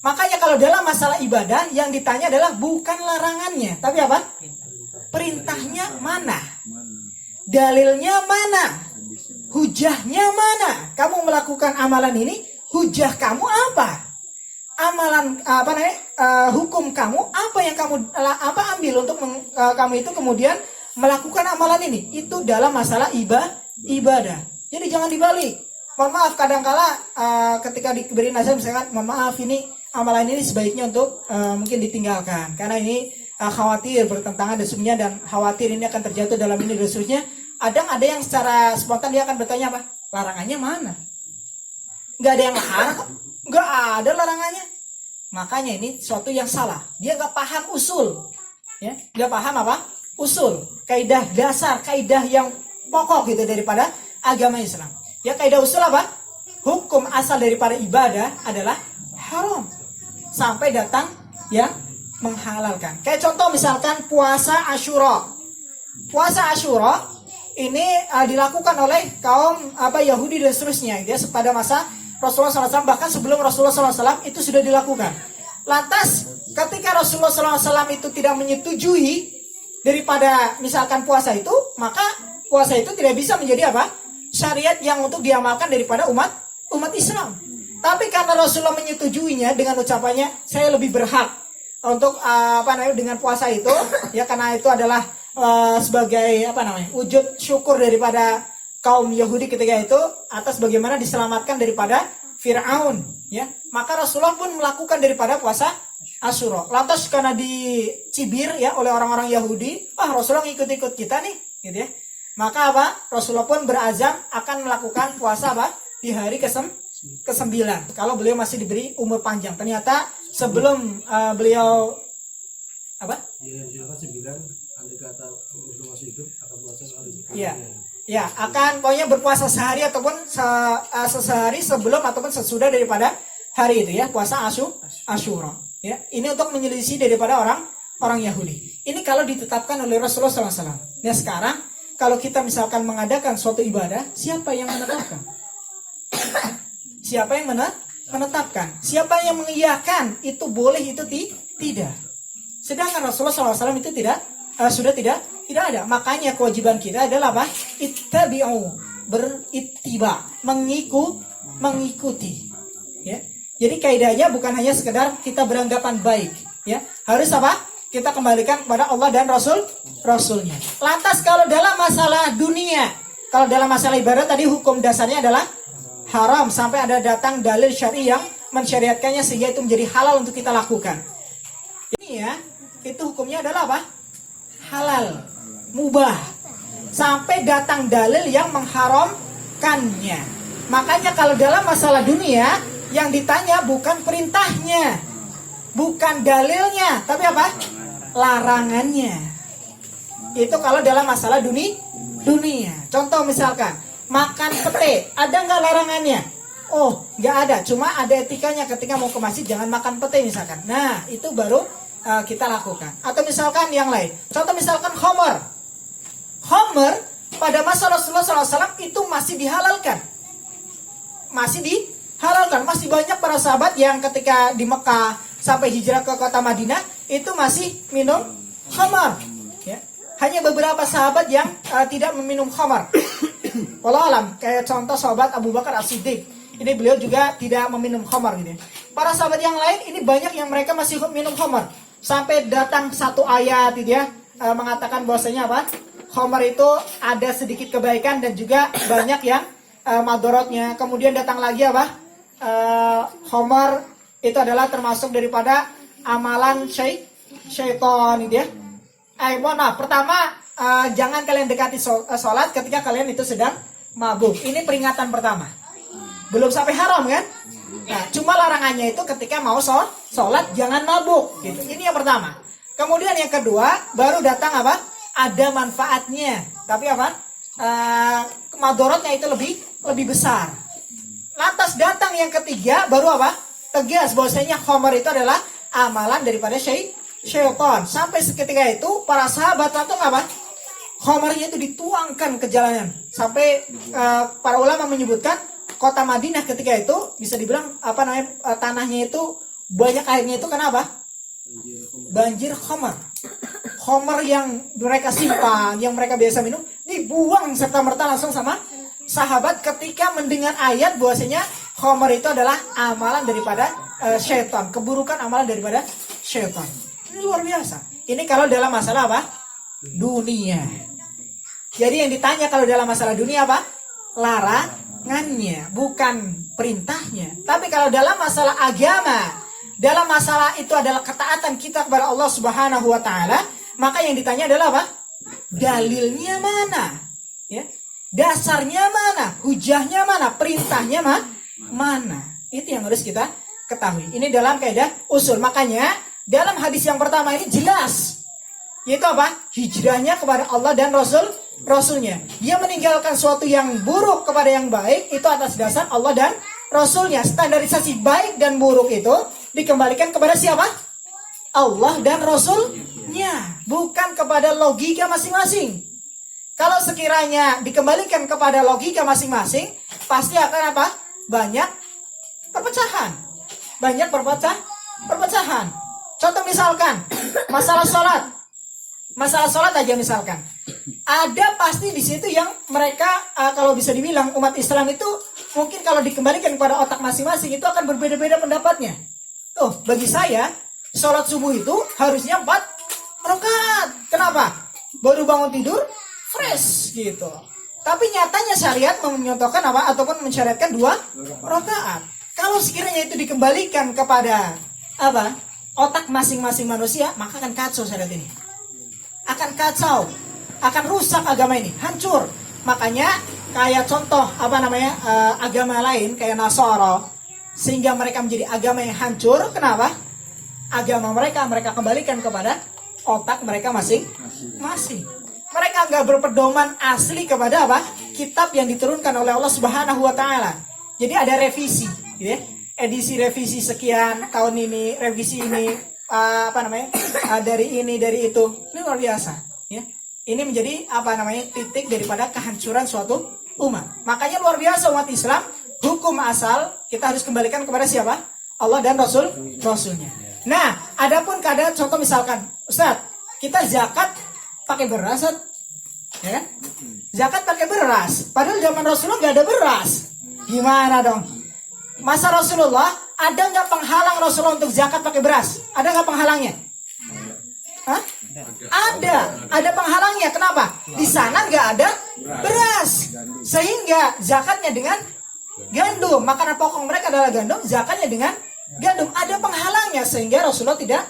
Makanya kalau dalam masalah ibadah yang ditanya adalah bukan larangannya, tapi apa? Perintahnya mana? Dalilnya mana? Hujahnya mana? Kamu melakukan amalan ini, hujah kamu apa? Amalan hukum kamu apa yang kamu ambil untuk kamu itu kemudian melakukan amalan ini? Itu dalam masalah ibadah. Jadi jangan dibalik. Mohon maaf kadangkala ketika diberi nasihat misalkan, mohon maaf ini amalan ini sebaiknya untuk mungkin ditinggalkan karena ini khawatir bertentangan dengan dan khawatir ini akan terjatuh dalam ini dan seterusnya. Ada yang secara spontan dia akan bertanya apa? Larangannya mana? Nggak ada yang larang kok. Nggak ada larangannya. Makanya ini suatu yang salah. Dia nggak paham usul. Ya, nggak paham apa? Usul. Kaidah dasar, kaidah yang pokok gitu daripada agama Islam. Ya, kaidah usul apa? Hukum asal daripada ibadah adalah haram. Sampai datang yang menghalalkan. Kayak contoh misalkan puasa Asyura. Puasa Asyura ini dilakukan oleh kaum Yahudi dan seterusnya ya, pada masa Rasulullah SAW, bahkan sebelum Rasulullah SAW itu sudah dilakukan. Lantas ketika Rasulullah SAW itu tidak menyetujui daripada misalkan puasa itu, maka puasa itu tidak bisa menjadi syariat yang untuk diamalkan daripada umat Islam. Tapi karena Rasulullah menyetujuinya dengan ucapannya, saya lebih berhak untuk dengan puasa itu ya, karena itu adalah sebagai wujud syukur daripada kaum Yahudi ketika itu atas bagaimana diselamatkan daripada Fir'aun ya, maka Rasulullah pun melakukan daripada puasa Asyura. Lantas karena dicibir ya oleh orang-orang Yahudi, Rasulullah ikut-ikut kita nih gitu ya, maka Rasulullah pun berazam akan melakukan puasa di hari ke-9 kalau beliau masih diberi umur panjang. Ternyata sebelum beliau Ya, akan pokoknya berpuasa sehari ataupun sehari sebelum ataupun sesudah daripada hari itu ya, puasa Asyura. Ya, ini untuk menyelisih daripada orang Yahudi. Ini kalau ditetapkan oleh Rasulullah SAW. Nah sekarang kalau kita misalkan mengadakan suatu ibadah, siapa yang menetapkan? Siapa yang menetapkan? Siapa yang mengiyakan itu boleh, itu tidak? Sedangkan Rasulullah SAW itu sudah tidak ada. Makanya kewajiban kita adalah ittabi'u, berittiba, mengikuti. Ya. Jadi kaidahnya bukan hanya sekedar kita beranggapan baik, ya. Harus kita kembalikan kepada Allah dan Rasulnya. Lantas kalau dalam masalah dunia, kalau dalam masalah ibadah tadi hukum dasarnya adalah haram sampai ada datang dalil syar'i yang mensyariatkannya sehingga itu menjadi halal untuk kita lakukan. Ini ya, itu hukumnya adalah halal, mubah, sampai datang dalil yang mengharamkannya. Makanya kalau dalam masalah dunia yang ditanya bukan perintahnya, bukan dalilnya, tapi larangannya. Itu kalau dalam masalah dunia. Contoh misalkan makan pete, ada nggak larangannya? Oh, nggak ada, cuma ada etikanya ketika mau ke masjid jangan makan pete misalkan. Nah, itu baru kita lakukan. Atau misalkan yang lain. Contoh misalkan khamar. Khamar pada masa Rasulullah SAW itu masih dihalalkan. Masih banyak para sahabat yang ketika di Mekah sampai hijrah ke kota Madinah itu masih minum khamar. Ya. Hanya beberapa sahabat yang tidak meminum khamar. Wallahu alam, kayak contoh sahabat Abu Bakar As-Siddiq. Ini beliau juga tidak meminum khamar gitu ya. Para sahabat yang lain ini banyak yang mereka masih minum khamar. Sampai datang satu ayat gitu ya, mengatakan bahwasanya khamar itu ada sedikit kebaikan dan juga banyak yang madorotnya. Kemudian datang lagi khamar itu adalah termasuk daripada amalan syaitan gitu ya. Pertama jangan kalian dekati sholat ketika kalian itu sedang mabuk. Ini peringatan pertama. Belum sampai haram kan? Nah, cuma larangannya itu ketika mau sholat jangan mabuk gitu. Ini yang pertama. Kemudian yang kedua baru datang ada manfaatnya, tapi madorotnya itu lebih besar. Lantas datang yang ketiga baru tegas bahwasanya khamar itu adalah amalan daripada syaitan. Sampai seketika itu para sahabat langsung khamarnya itu dituangkan ke jalanan. Sampai para ulama menyebutkan kota Madinah ketika itu bisa dibilang tanahnya itu banyak airnya itu kenapa? Banjir khamar. Khamar yang mereka simpan, yang mereka biasa minum, dibuang serta-merta langsung sama sahabat ketika mendengar ayat bahwasanya khamar itu adalah amalan daripada syaitan, keburukan amalan daripada syaitan. Ini luar biasa. Ini kalau dalam masalah dunia. Jadi yang ditanya kalau dalam masalah dunia larangannya, bukan perintahnya. Tapi kalau dalam masalah agama, dalam masalah itu adalah ketaatan kita kepada Allah Subhanahu wa taala, maka yang ditanya adalah dalilnya mana? Ya. Dasarnya mana? Hujahnya mana? Perintahnya mana? Itu yang harus kita ketahui. Ini dalam kaidah usul. Makanya dalam hadis yang pertama ini jelas, yaitu hijrahnya kepada Allah dan Rasulnya. Dia meninggalkan suatu yang buruk kepada yang baik itu atas dasar Allah dan Rasulnya. Standarisasi baik dan buruk itu dikembalikan kepada siapa? Allah dan Rasulnya, bukan kepada logika masing-masing. Kalau sekiranya dikembalikan kepada logika masing-masing, pasti akan apa? Banyak perpecahan. Banyak perpecahan. Contoh misalkan, masalah sholat. Masalah sholat aja misalkan. Ada pasti di situ yang mereka kalau bisa dibilang umat Islam itu mungkin kalau dikembalikan kepada otak masing-masing itu akan berbeda-beda pendapatnya. Tuh, bagi saya sholat subuh itu harusnya 4 rakaat. Kenapa? Baru bangun tidur fresh gitu. Tapi nyatanya syariat menyontohkan apa ataupun mensyariatkan 2 rakaat. Kalau sekiranya itu dikembalikan kepada apa? Otak masing-masing manusia, maka akan kacau syariat ini. Akan kacau, akan rusak agama ini, hancur. Makanya kayak contoh agama lain kayak Nasara, sehingga mereka menjadi agama yang hancur. Kenapa? Agama mereka kembalikan kepada otak mereka masing-masing. Mereka nggak berpedoman asli kepada apa? Kitab yang diturunkan oleh Allah Subhanahu wa taala. Jadi ada revisi, gitu ya. Edisi revisi sekian tahun ini, revisi ini dari ini dari itu. Ini luar biasa, ya. Ini menjadi titik daripada kehancuran suatu umat. Makanya luar biasa umat Islam, hukum asal kita harus kembalikan kepada siapa? Allah dan Rasulnya. Nah, adapun keadaan contoh misalkan, Ustaz, kita zakat pakai beras, ya kan? Zakat pakai beras, padahal zaman Rasulullah nggak ada beras. Gimana dong? Masa Rasulullah ada nggak penghalang Rasulullah untuk zakat pakai beras? Ada nggak penghalangnya? Hah? Ada penghalangnya. Kenapa? Di sana nggak ada beras, sehingga zakatnya dengan gandum. Makanan pokok mereka adalah gandum, zakatnya dengan gandum. Ada penghalangnya sehingga Rasulullah tidak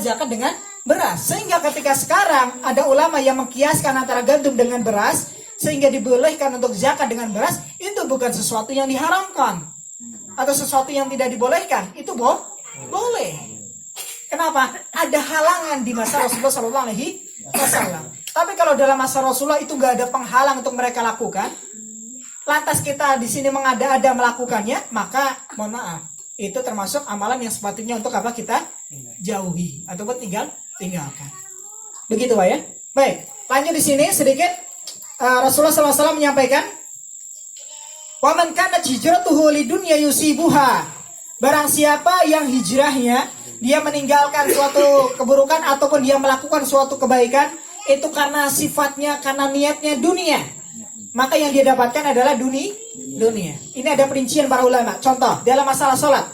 zakat dengan beras. Sehingga ketika sekarang ada ulama yang mengkiaskan antara gandum dengan beras, sehingga dibolehkan untuk zakat dengan beras, itu bukan sesuatu yang diharamkan atau sesuatu yang tidak dibolehkan. Itu boleh. Kenapa? Ada halangan di masa Rasulullah SAW. Tapi kalau dalam masa Rasulullah itu nggak ada penghalang untuk mereka lakukan, lantas kita di sini mengada-ada melakukannya, maka mohon maaf, itu termasuk amalan yang sepatutnya untuk apa kita jauhi ataupun tinggalkan. Begitu Pak ya. Baik, lanjut di sini sedikit. Rasulullah SAW menyampaikan, "Wa man kanat hijratuhu lidunya yusibuha." Barang siapa yang hijrahnya dia meninggalkan suatu keburukan ataupun dia melakukan suatu kebaikan itu karena sifatnya, karena niatnya dunia, maka yang dia dapatkan adalah dunia. Ini ada perincian para ulama. Contoh dalam masalah sholat.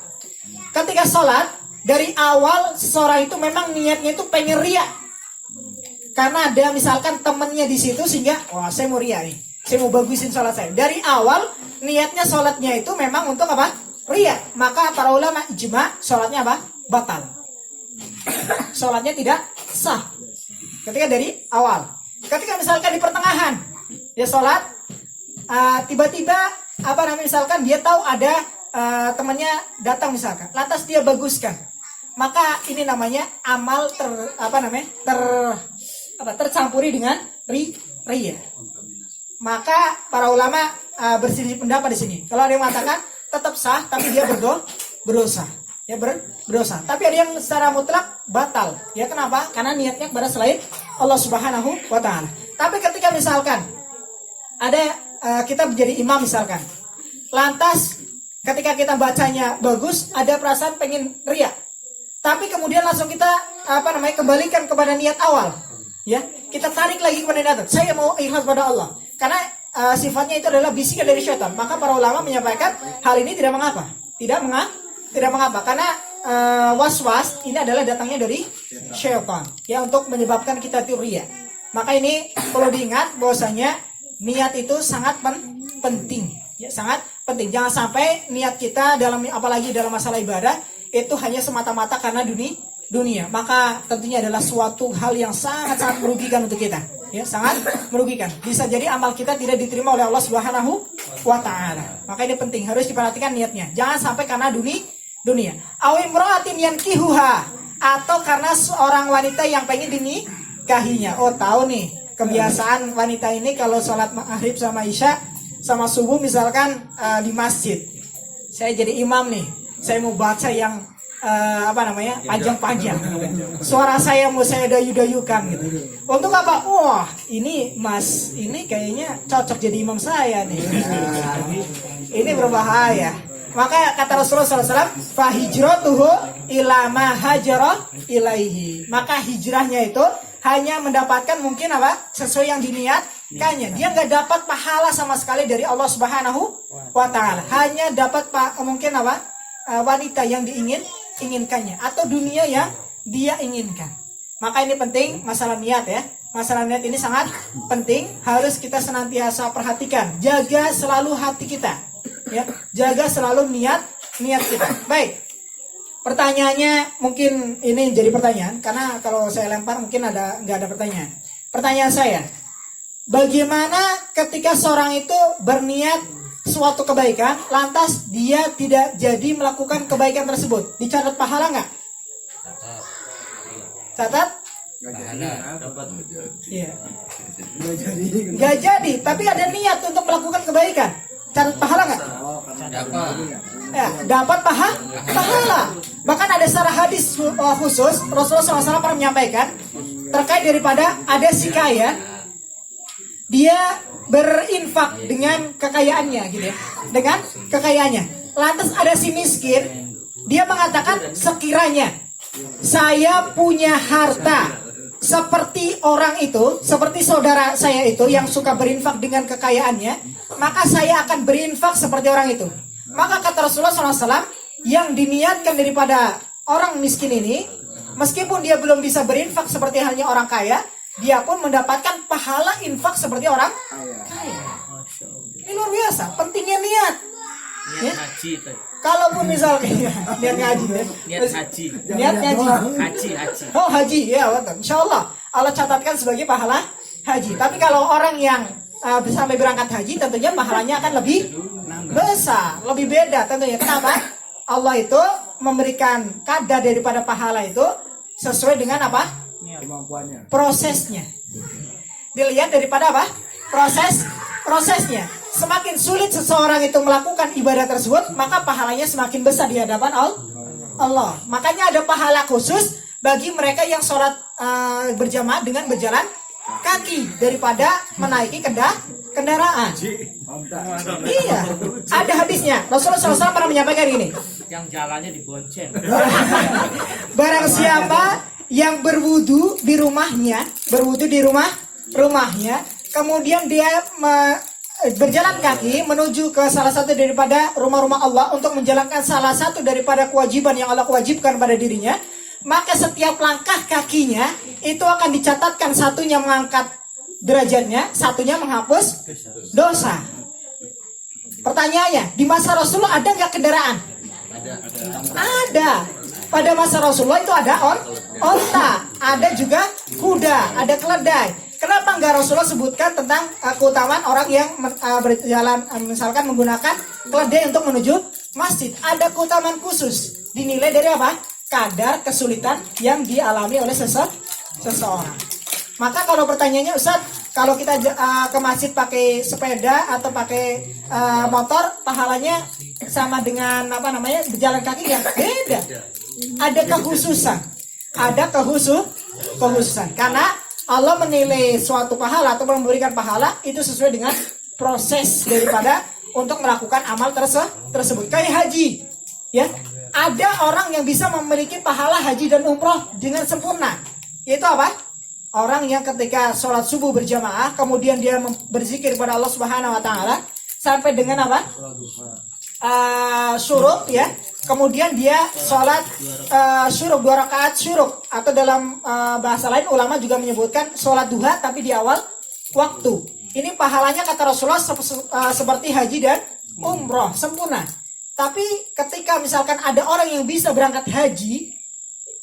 Ketika sholat dari awal seseorang itu memang niatnya itu pengen riya. Karena ada misalkan temennya di situ sehingga wah saya mau riya nih, saya mau bagusin sholat saya. Dari awal niatnya sholatnya itu memang untuk apa? Riya. Maka para ulama ijma sholatnya apa? Batal. Sholatnya tidak sah. Ketika dari awal. Ketika misalkan di pertengahan dia sholat, tiba-tiba misalkan dia tahu ada temannya datang misalkan, lantas dia baguskan. Maka ini namanya amal tercampuri dengan riya. Maka para ulama berselisih pendapat di sini. Kalau ada yang mengatakan tetap sah, tapi dia berdosa. Ya berdosa. Tapi ada yang secara mutlak batal. Ya kenapa? Karena niatnya kepada selain Allah Subhanahu wa taala. Tapi ketika misalkan ada kita menjadi imam misalkan. Lantas ketika kita bacanya bagus, ada perasaan pengen riya. Tapi kemudian langsung kita kembalikan kepada niat awal. Ya, kita tarik lagi kepada niat. Saya mau ikhlas pada Allah. Karena sifatnya itu adalah bisikan dari syaitan. Maka para ulama menyampaikan hal ini tidak mengapa. Tidak mengapa karena was-was ini adalah datangnya dari syaitan ya untuk menyebabkan kita riya. Maka ini perlu diingat bahwasanya niat itu sangat penting ya, sangat penting. Jangan sampai niat kita apalagi dalam masalah ibadah itu hanya semata-mata karena dunia. Maka tentunya adalah suatu hal yang sangat merugikan untuk kita ya, sangat merugikan. Bisa jadi amal kita tidak diterima oleh Allah Subhanahu wa taala. Maka ini penting, harus diperhatikan niatnya. Jangan sampai karena dunia. Awimroatin yankihuha, atau karena seorang wanita yang pengen dinikahinya. Oh tahu nih kebiasaan wanita ini kalau sholat maghrib sama isya sama subuh misalkan di masjid. Saya jadi imam nih, saya mau baca yang panjang panjang. Suara saya mau saya dayu-dayukan gitu. Untuk apa? Wah, ini Mas, ini kayaknya cocok jadi imam saya nih. Ini berbahaya. Maka kata Rasulullah SAW, fahijratuhu ila ma hajara ilaihi. Maka hijrahnya itu hanya mendapatkan mungkin sesuai yang diniatkannya. Dia nggak dapat pahala sama sekali dari Allah Subhanahu wa Ta'ala. Hanya dapat mungkin wanita yang diinginkannya atau dunia yang dia inginkan. Maka ini penting masalah niat ya. Masalah niat ini sangat penting, harus kita senantiasa perhatikan. Jaga selalu hati kita. Ya, jaga selalu niat kita. Baik. Pertanyaannya mungkin ini jadi pertanyaan karena kalau saya lempar mungkin nggak ada pertanyaan. Pertanyaan saya, bagaimana ketika seorang itu berniat suatu kebaikan, lantas dia tidak jadi melakukan kebaikan tersebut, dicatat pahala nggak? Catat? Iya. Nggak jadi, tapi ada niat untuk melakukan kebaikan. Catat pahala nggak? Ya, dapat pahala. Bahkan ada secara hadis khusus Rasulullah SAW pernah menyampaikan terkait daripada ada si kaya, dia berinfak dengan kekayaannya gitu ya, dengan kekayaannya. Lantas ada si miskin, dia mengatakan sekiranya saya punya harta seperti orang itu, seperti saudara saya itu yang suka berinfak dengan kekayaannya, maka saya akan berinfak seperti orang itu. Maka kata Rasulullah SAW, yang diniatkan daripada orang miskin ini, meskipun dia belum bisa berinfak seperti halnya orang kaya, dia pun mendapatkan pahala infak seperti orang kaya. Ini luar biasa, pentingnya niat. Niat haji itu. Kalaupun misalnya niat ngaji ya. Niat haji. Oh haji ya, betul. Insyaallah Allah catatkan sebagai pahala haji. Tapi kalau orang yang sampai berangkat haji, tentunya pahalanya akan lebih besar, lebih beda tentunya. Kenapa? Allah itu memberikan kadar daripada pahala itu sesuai dengan kemampuannya. Prosesnya. Dilihat daripada prosesnya. Semakin sulit seseorang itu melakukan ibadah tersebut, maka pahalanya semakin besar di hadapan Allah. Makanya ada pahala khusus bagi mereka yang sholat berjamaah dengan berjalan kaki daripada menaiki kendaraan. Iya, ada hadisnya. Rasulullah SAW pernah menyampaikan ini. Yang jalannya dibonceng. Barang siapa yang berwudu di rumahnya, kemudian dia berjalan kaki menuju ke salah satu daripada rumah-rumah Allah untuk menjalankan salah satu daripada kewajiban yang Allah wajibkan pada dirinya, maka setiap langkah kakinya itu akan dicatatkan, satunya mengangkat derajatnya, satunya menghapus dosa. Pertanyaannya, di masa Rasulullah ada nggak kendaraan? Ada. Pada masa Rasulullah itu ada onta, ada juga kuda, ada keledai. Kenapa enggak Rasulullah sebutkan tentang keutamaan orang yang berjalan, misalkan menggunakan keledai untuk menuju masjid? Ada keutamaan khusus, dinilai dari kadar kesulitan yang dialami oleh seseorang. Maka kalau pertanyaannya, Ustaz, kalau kita ke masjid pakai sepeda atau pakai motor, pahalanya sama dengan berjalan kaki? Ya beda. Ada kekhususan. Karena Allah menilai suatu pahala atau memberikan pahala itu sesuai dengan proses daripada untuk melakukan amal tersebut. Kayak haji, ya. Ada orang yang bisa memiliki pahala haji dan umroh dengan sempurna. Yaitu apa? Orang yang ketika sholat subuh berjamaah, kemudian dia berzikir kepada Allah Subhanahu Wa Taala sampai dengan syuruk, ya. Kemudian dia sholat syuruk, 2 rakaat syuruk, atau dalam bahasa lain ulama juga menyebutkan sholat duha tapi di awal waktu. Ini pahalanya kata Rasulullah seperti haji dan umroh sempurna. Tapi ketika misalkan ada orang yang bisa berangkat haji,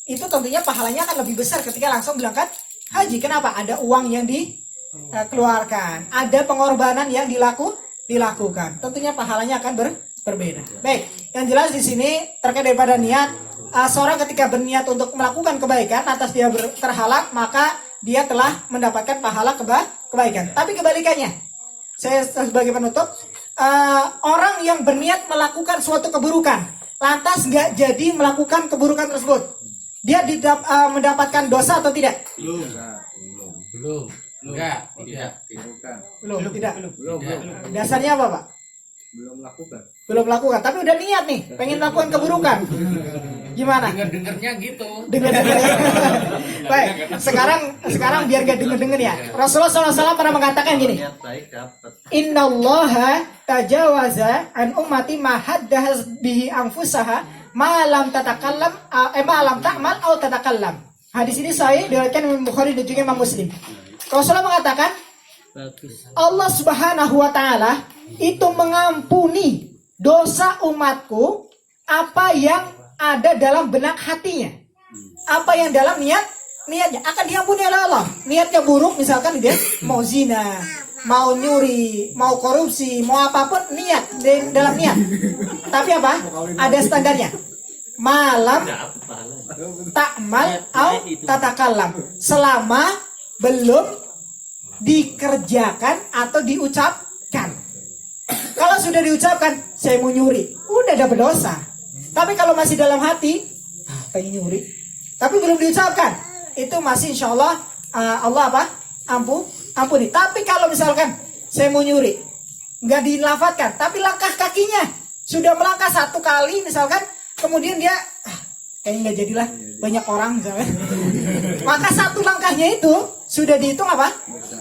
itu tentunya pahalanya akan lebih besar ketika langsung berangkat haji. Kenapa? Ada uang yang dikeluarkan, ada pengorbanan yang dilakukan. Tentunya pahalanya akan berbeda. Baik, yang jelas di sini terkait daripada niat, seorang ketika berniat untuk melakukan kebaikan, atas dia terhalang, maka dia telah mendapatkan pahala kebaikan. Tapi kebalikannya, saya sebagai penutup, orang yang berniat melakukan suatu keburukan, lantas nggak jadi melakukan keburukan tersebut, dia mendapatkan dosa atau tidak? Belum. Enggak. Belum. Dasarnya apa, Pak? Belum lakukan, tapi udah niat nih, pengen melakukan keburukan. Gimana? Dengar-dengarnya gitu. Dengar-dengar ya. Baik, sekarang biar gak denger-denger ya. Rasulullah SAW pernah mengatakan gini. Innallaha tajawaza an ummati ma haddaha bihi anfusaha ma lam tatakallam ma lam ta'mal au tatakallam. Hadis ini sahih diriwayatkan Imam Bukhari dan juga Imam Muslim. Rasulullah mengatakan Allah Subhanahu wa taala itu mengampuni dosa umatku apa yang ada dalam benak hatinya, apa yang dalam niatnya akan diampuni oleh Allah. Niatnya buruk, misalkan dia mau zina, mau nyuri, mau korupsi, mau apapun, niat dalam niat. Tapi apa? Ada standarnya. Malam takmal au tatakallam, selama belum dikerjakan atau diucapkan. Kalau sudah diucapkan, saya mau nyuri, udah dapat dosa. Tapi kalau masih dalam hati, pengen nyuri, tapi belum diucapkan, itu masih insya Allah Allah apa? Ampuni. Tapi kalau misalkan saya mau nyuri, nggak dilafatkan, tapi langkah kakinya sudah melangkah 1 kali, misalkan, kemudian dia kayaknya nggak jadilah, banyak orang misalkan, maka 1 langkahnya itu sudah dihitung apa?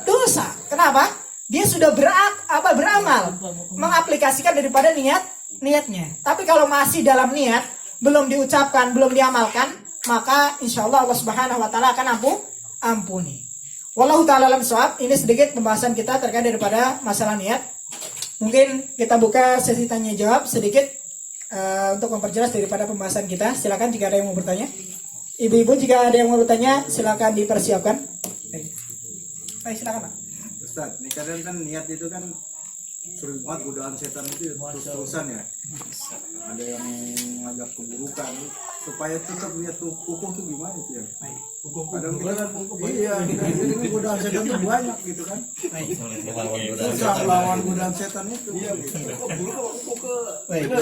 Dosa. Kenapa? Dia sudah beramal, mengaplikasikan daripada niatnya. Tapi kalau masih dalam niat, belum diucapkan, belum diamalkan, maka insya Allah Allah Subhanahu wa taala akan ampuni. Wallahu taala alam shawab. Ini sedikit pembahasan kita terkait daripada masalah niat. Mungkin kita buka sesi tanya jawab sedikit untuk memperjelas daripada pembahasan kita. Silakan jika ada yang mau bertanya. Ibu-ibu jika ada yang mau bertanya, silakan dipersiapkan. Baik, silakan, Pak. Ustaz, ini kadang kan niat itu kan sering banget godaan setan itu terus-terusan ya. Ada yang mengajak keburukan supaya tetap lihat tuh hukum tuh gimana tuh ya. Kadang kita kan ini godaan setan tuh banyak gitu kan. Susah lawan godaan setan itu. Baik.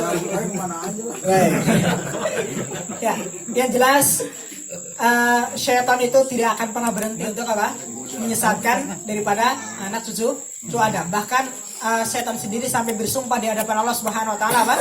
Mana aja lah. Baik. Ya, yang jelas syaitan itu tidak akan pernah berhenti untuk apa? Menyesatkan daripada anak cucu Adam. Bahkan syaitan sendiri sampai bersumpah di hadapan Allah Subhanahu wa taala apa?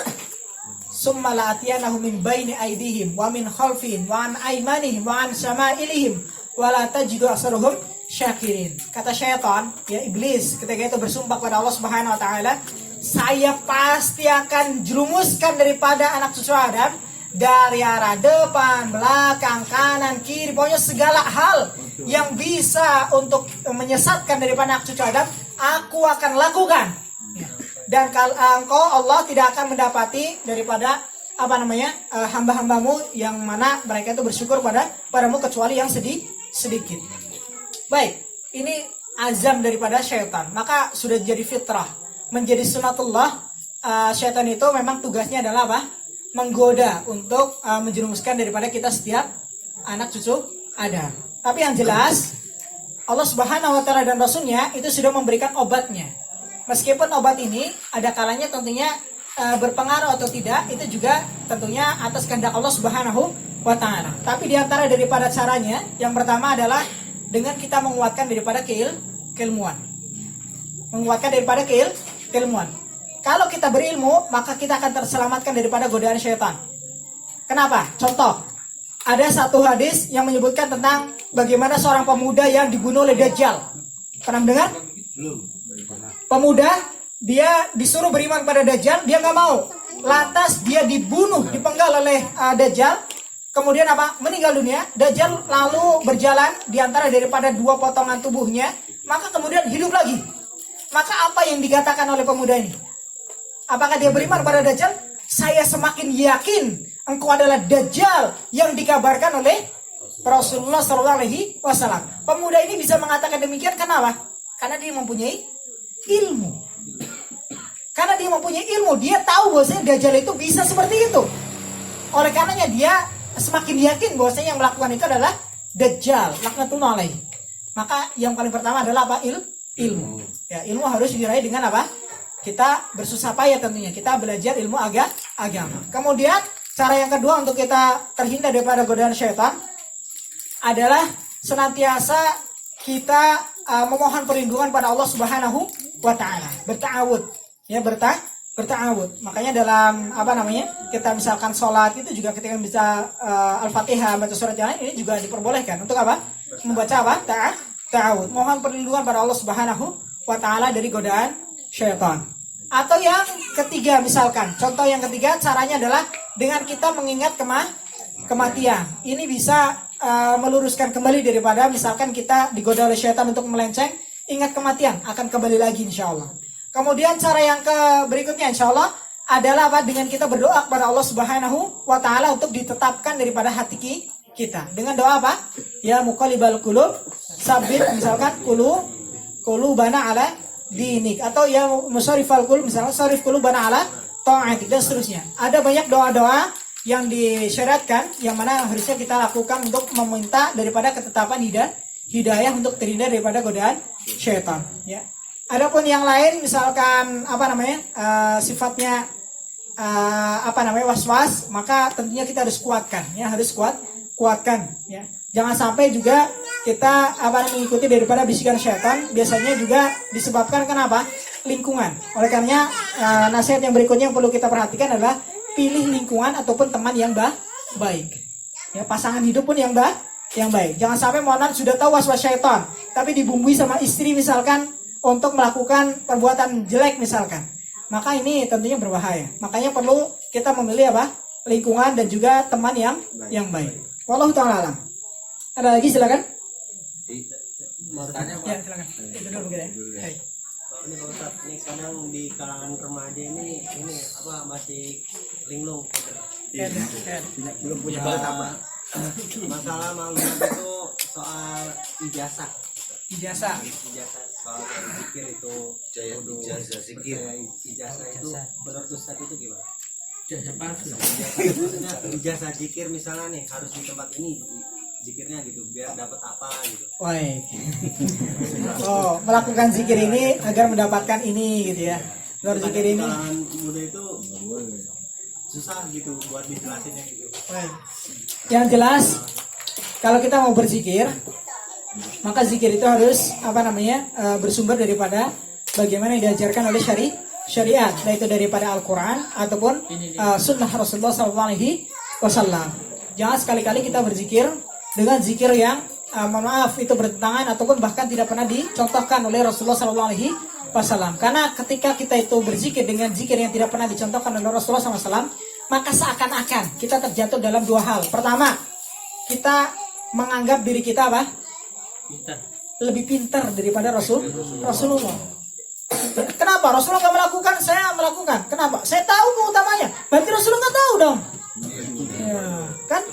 Summa la'atiyanahum min baini aydihim wa min khalfihim wa an aymanihim wa an syama'ilihim wa la tajidu aktsaruhum syakirin. Kata syaitan, ya iblis, ketika itu bersumpah kepada Allah Subhanahu wa taala, saya pasti akan jerumuskan daripada anak cucu Adam dari arah depan, belakang, kanan, kiri, pokoknya segala hal yang bisa untuk menyesatkan daripada anak cucu Adam, aku akan lakukan. Dan kalau engkau Allah tidak akan mendapati daripada hamba-hambamu yang mana mereka itu bersyukur padamu kecuali yang sedikit. Baik, ini azam daripada syaitan. Maka sudah jadi fitrah, menjadi sunatullah. Syaitan itu memang tugasnya adalah apa? Menggoda untuk menjerumuskan daripada kita setiap anak cucu Adam. Tapi yang jelas Allah Subhanahu wa taala dan Rasulnya itu sudah memberikan obatnya. Meskipun obat ini ada kalanya tentunya berpengaruh atau tidak, itu juga tentunya atas kehendak Allah Subhanahu wa taala. Tapi di antara daripada caranya, yang pertama adalah dengan kita menguatkan daripada keilmuan. Menguatkan daripada keilmuan. Kalau kita berilmu, maka kita akan terselamatkan daripada godaan syaitan. Kenapa? Contoh, ada satu hadis yang menyebutkan tentang bagaimana seorang pemuda yang dibunuh oleh Dajjal. Pernah dengar? Belum. Pemuda, dia disuruh beriman pada Dajjal, dia nggak mau. Lantas dia dibunuh, dipenggal oleh Dajjal. Kemudian apa? Meninggal dunia. Dajjal lalu berjalan di antara daripada 2 potongan tubuhnya, maka kemudian hidup lagi. Maka apa yang dikatakan oleh pemuda ini? Apakah dia beriman pada Dajjal? Saya semakin yakin engkau adalah Dajjal yang dikabarkan oleh Rasulullah SAW. Pemuda ini bisa mengatakan demikian kenapa? Karena dia mempunyai ilmu. Karena dia mempunyai ilmu, dia tahu bahwasanya Dajjal itu bisa seperti itu. Oleh karenanya dia semakin yakin bahwasanya yang melakukan itu adalah Dajjal, laknatullah alaihi. Maka yang paling pertama adalah apa? Ilmu. Ya, ilmu harus diraih dengan apa? Kita bersusah payah tentunya. Kita belajar ilmu agama. Kemudian Cara yang kedua untuk kita terhindar daripada godaan syaitan adalah senantiasa kita memohon perlindungan pada Allah Subhanahu wa taala, berta'awud. Ya, berta'awud. Makanya dalam kita misalkan sholat itu juga ketika bisa Al-Fatihah, baca surat yang lain, ini juga diperbolehkan untuk apa? Membaca apa? Ta'awud. Mohon perlindungan pada Allah Subhanahu wa taala dari godaan syaitan. Atau yang ketiga misalkan, contoh yang ketiga caranya adalah dengan kita mengingat kematian. Ini bisa meluruskan kembali daripada misalkan kita digoda oleh syaitan untuk melenceng, ingat kematian akan kembali lagi insyaallah. Kemudian cara yang berikutnya insyaallah adalah apa? Dengan kita berdoa kepada Allah Subhanahu wa taala untuk ditetapkan daripada hati kita. Dengan doa apa? Ya muqallibal qulub, sabit misalkan qulubana ala dinik, atau ya musarrifal qulub misalkan sarif qulubana ala ta'atik, dan seterusnya. Ada banyak doa-doa yang disyariatkan yang mana harusnya kita lakukan untuk meminta daripada ketetapan hidayah untuk terhindar daripada godaan syaitan, ya. Adapun yang lain misalkan sifatnya was-was, maka tentunya kita harus kuatkan, ya, kuatkan, ya. Jangan sampai juga kita mengikuti daripada bisikan syaitan, biasanya juga disebabkan kenapa? Lingkungan. Oleh karenanya nasihat yang berikutnya yang perlu kita perhatikan adalah pilih lingkungan ataupun teman yang baik. Ya, pasangan hidup pun yang baik. Jangan sampai mohon sudah tahu was-was syaitan, tapi dibumbui sama istri misalkan untuk melakukan perbuatan jelek misalkan. Maka ini tentunya berbahaya. Makanya perlu kita memilih lingkungan dan juga teman yang baik. Wallahu ta'ala alam. Ada lagi silakan. Mau tanya Pak? Ya, silakan. Itu dulu mungkin ya. Baik. Ini Pak Ustadz, ini kadang di kalangan remaja ini masih linglung. Belum punya pengetahuan. Masalah maklumat itu soal ijazah soal zikir itu, ijazah itu menurut Ustadz itu gimana? Ijazah zikir misalnya nih harus di tempat ini zikirnya gitu biar dapat apa gitu. Baik. Oh, melakukan zikir ini agar mendapatkan ini gitu ya. Zikir ini muda itu susah gitu buat dijelasinnya gitu. baik. Yang jelas kalau kita mau berzikir, maka zikir itu harus bersumber daripada bagaimana yang diajarkan oleh syariat, yaitu daripada Al-Quran ataupun sunnah Rasulullah SAW. Jangan sekali-kali kita berzikir dengan zikir yang itu bertentangan ataupun bahkan tidak pernah dicontohkan oleh Rasulullah SAW. Karena ketika kita itu berzikir dengan zikir yang tidak pernah dicontohkan oleh Rasulullah SAW, maka seakan-akan kita terjatuh dalam dua hal. Pertama, kita menganggap diri kita lebih pintar daripada Rasulullah. Kenapa? Rasulullah nggak melakukan, saya melakukan. Kenapa? Saya tahu keutamanya. Berarti Rasulullah nggak tahu dong. Ya, kan?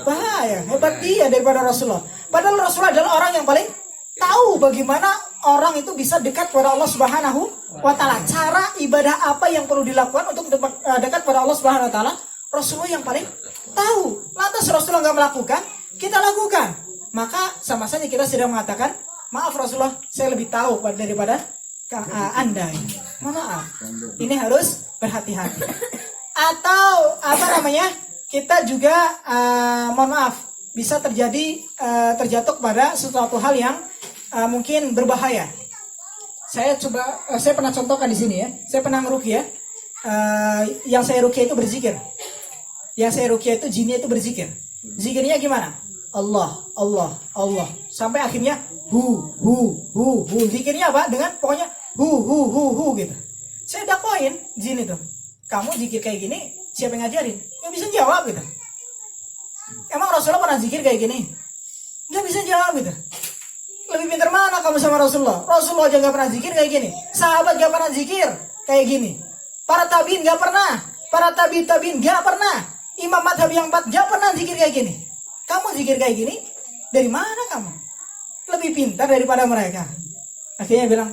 Bahaya. Hebat dia daripada Rasulullah. Padahal Rasulullah adalah orang yang paling tahu bagaimana orang itu bisa dekat kepada Allah Subhanahu wa taala. Cara ibadah apa yang perlu dilakukan untuk dekat kepada Allah Subhanahu wa taala, Rasulullah yang paling tahu. Lantas Rasulullah nggak melakukan, kita lakukan. Maka sama saja kita sedang mengatakan, maaf Rasulullah, saya lebih tahu daripada Anda. Maaf. Ini harus berhati-hati. Atau kita juga mohon maaf, bisa terjatuh pada sesuatu hal yang mungkin berbahaya. Saya pernah contohkan di sini ya. Saya pernah ngeruqyah. Yang saya ruqyah itu berzikir. Yang saya ruqyah itu jinnya itu berzikir. Zikirnya gimana? Allah, Allah, Allah. Sampai akhirnya hu. Zikirnya apa? Dengan pokoknya hu gitu. Saya dakwain jin itu. Kamu zikir kayak gini, siapa yang ngajarin? Nggak bisa jawab gitu. Emang Rasulullah pernah zikir kayak gini? Nggak bisa jawab gitu. Lebih pintar mana kamu sama Rasulullah? Rasulullah aja nggak pernah zikir kayak gini. Sahabat nggak pernah zikir kayak gini. Para tabiin nggak pernah. Para tabiin nggak pernah. Imam madhab yang 4 nggak pernah zikir kayak gini. Kamu zikir kayak gini, dari mana kamu? Lebih pintar daripada mereka. Akhirnya bilang,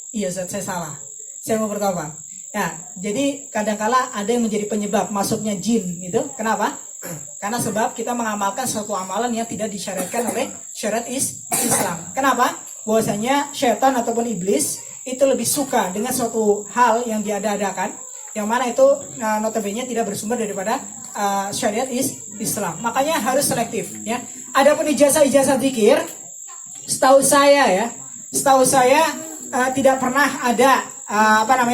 iya Ustaz, saya salah. Saya mau bertobat. Ya, jadi kadangkala ada yang menjadi penyebab masuknya jin itu. Kenapa? Karena sebab kita mengamalkan suatu amalan yang tidak disyariatkan oleh syariat Islam. Kenapa? Bahwasanya syaitan ataupun iblis itu lebih suka dengan suatu hal yang diada-adakan, yang mana itu notabene tidak bersumber daripada syariat Islam. Makanya harus selektif ya. Adapun ijazah zikir, setahu saya tidak pernah ada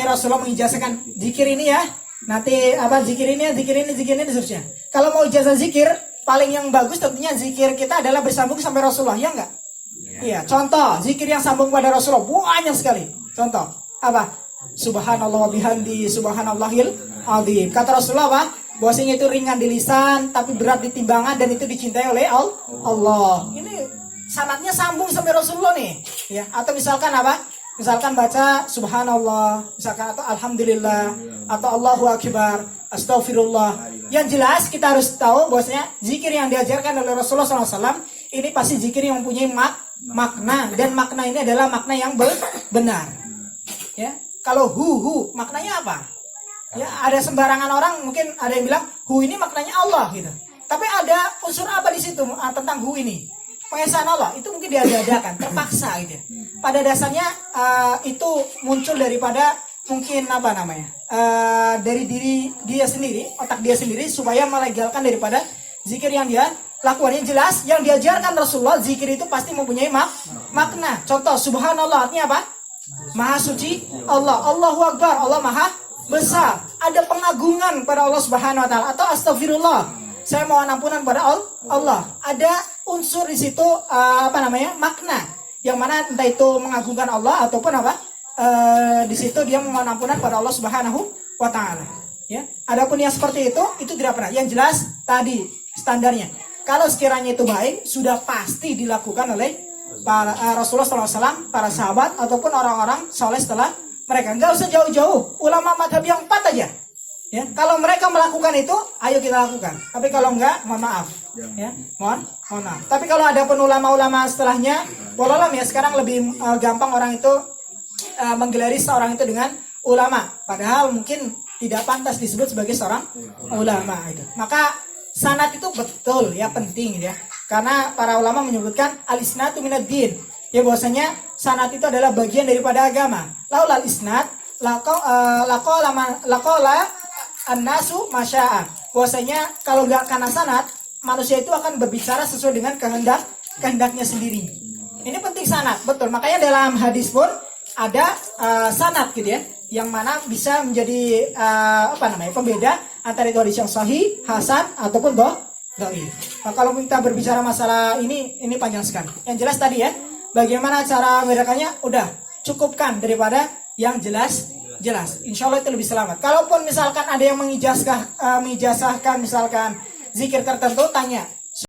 Rasulullah mengijazahkan zikir ini ya. Nanti zikir ini seterusnya. Kalau mau ijazah zikir, paling yang bagus tentunya zikir kita adalah bersambung sampai Rasulullah, ya enggak? Iya, contoh zikir yang sambung pada Rasulullah banyak sekali. Contoh apa? Subhanallah wa bihamdi, subhanallahil azim. Kata Rasulullah apa? Bahwasanya itu ringan di lisan tapi berat di timbangan dan itu dicintai oleh Allah. Ini sanadnya sambung sampai Rasulullah nih. Ya, atau misalkan apa? Misalkan baca subhanallah, misalkan atau alhamdulillah, atau Allahu akbar, astagfirullah. Yang jelas kita harus tahu bahwasanya zikir yang diajarkan oleh Rasulullah SAW ini pasti zikir yang mempunyai makna, dan makna ini adalah makna yang benar. Ya, kalau hu maknanya apa? Ya, ada sembarangan orang mungkin ada yang bilang hu ini maknanya Allah gitu. Tapi ada unsur apa di situ tentang hu ini? Pengesaan Allah itu mungkin diadakan, terpaksa gitu ya. Pada dasarnya itu muncul daripada mungkin dari diri dia sendiri, otak dia sendiri supaya melegalkan daripada zikir yang dia lakukan. Yang jelas yang diajarkan Rasulullah, zikir itu pasti mempunyai makna. Contoh subhanallah artinya apa? Maha suci Allah, Allahu akbar, Allah maha besar. Ada pengagungan pada Allah Subhanahu wa taala. Atau astagfirullah, saya mohon ampunan pada Allah. Ada unsur di situ makna yang mana entah itu mengagungkan Allah ataupun di situ dia mohon ampunan pada Allah Subhanahu wa taala. Ya. Adapun yang seperti itu tidak pernah. Yang jelas tadi standarnya. Kalau sekiranya itu baik, sudah pasti dilakukan oleh para Rasulullah SAW, para sahabat ataupun orang-orang soleh setelah mereka. Nggak usah jauh-jauh, ulama madhab yang 4 aja. Ya, kalau mereka melakukan itu, ayo kita lakukan. Tapi kalau enggak, mohon maaf. Ya, mohon maaf. Tapi kalau ada ulama-ulama setelahnya, wallahualam ya sekarang lebih gampang orang itu menggelari seorang itu dengan ulama. Padahal mungkin tidak pantas disebut sebagai seorang ulama itu. Maka sanad itu betul ya penting ya. Karena para ulama menyebutkan al-isnadu minad-din. Ya bahwasanya sanad itu adalah bagian daripada agama. Laulal isnad laqala an-nasu masya'a. Bahwasanya kalau enggak karena sanad, manusia itu akan berbicara sesuai dengan kehendaknya sendiri. Ini penting sanad, betul. Makanya dalam hadis pun ada sanad gitu ya, yang mana bisa menjadi pembeda antara itu hadis yang sahih, hasan ataupun dhaif. Nah, kalau kita berbicara masalah ini panjang sekali. Yang jelas tadi ya, bagaimana cara membedakannya, udah cukupkan daripada yang jelas. Insya Allah itu lebih selamat. Kalaupun misalkan ada yang mengijazahkan misalkan zikir tertentu, tanya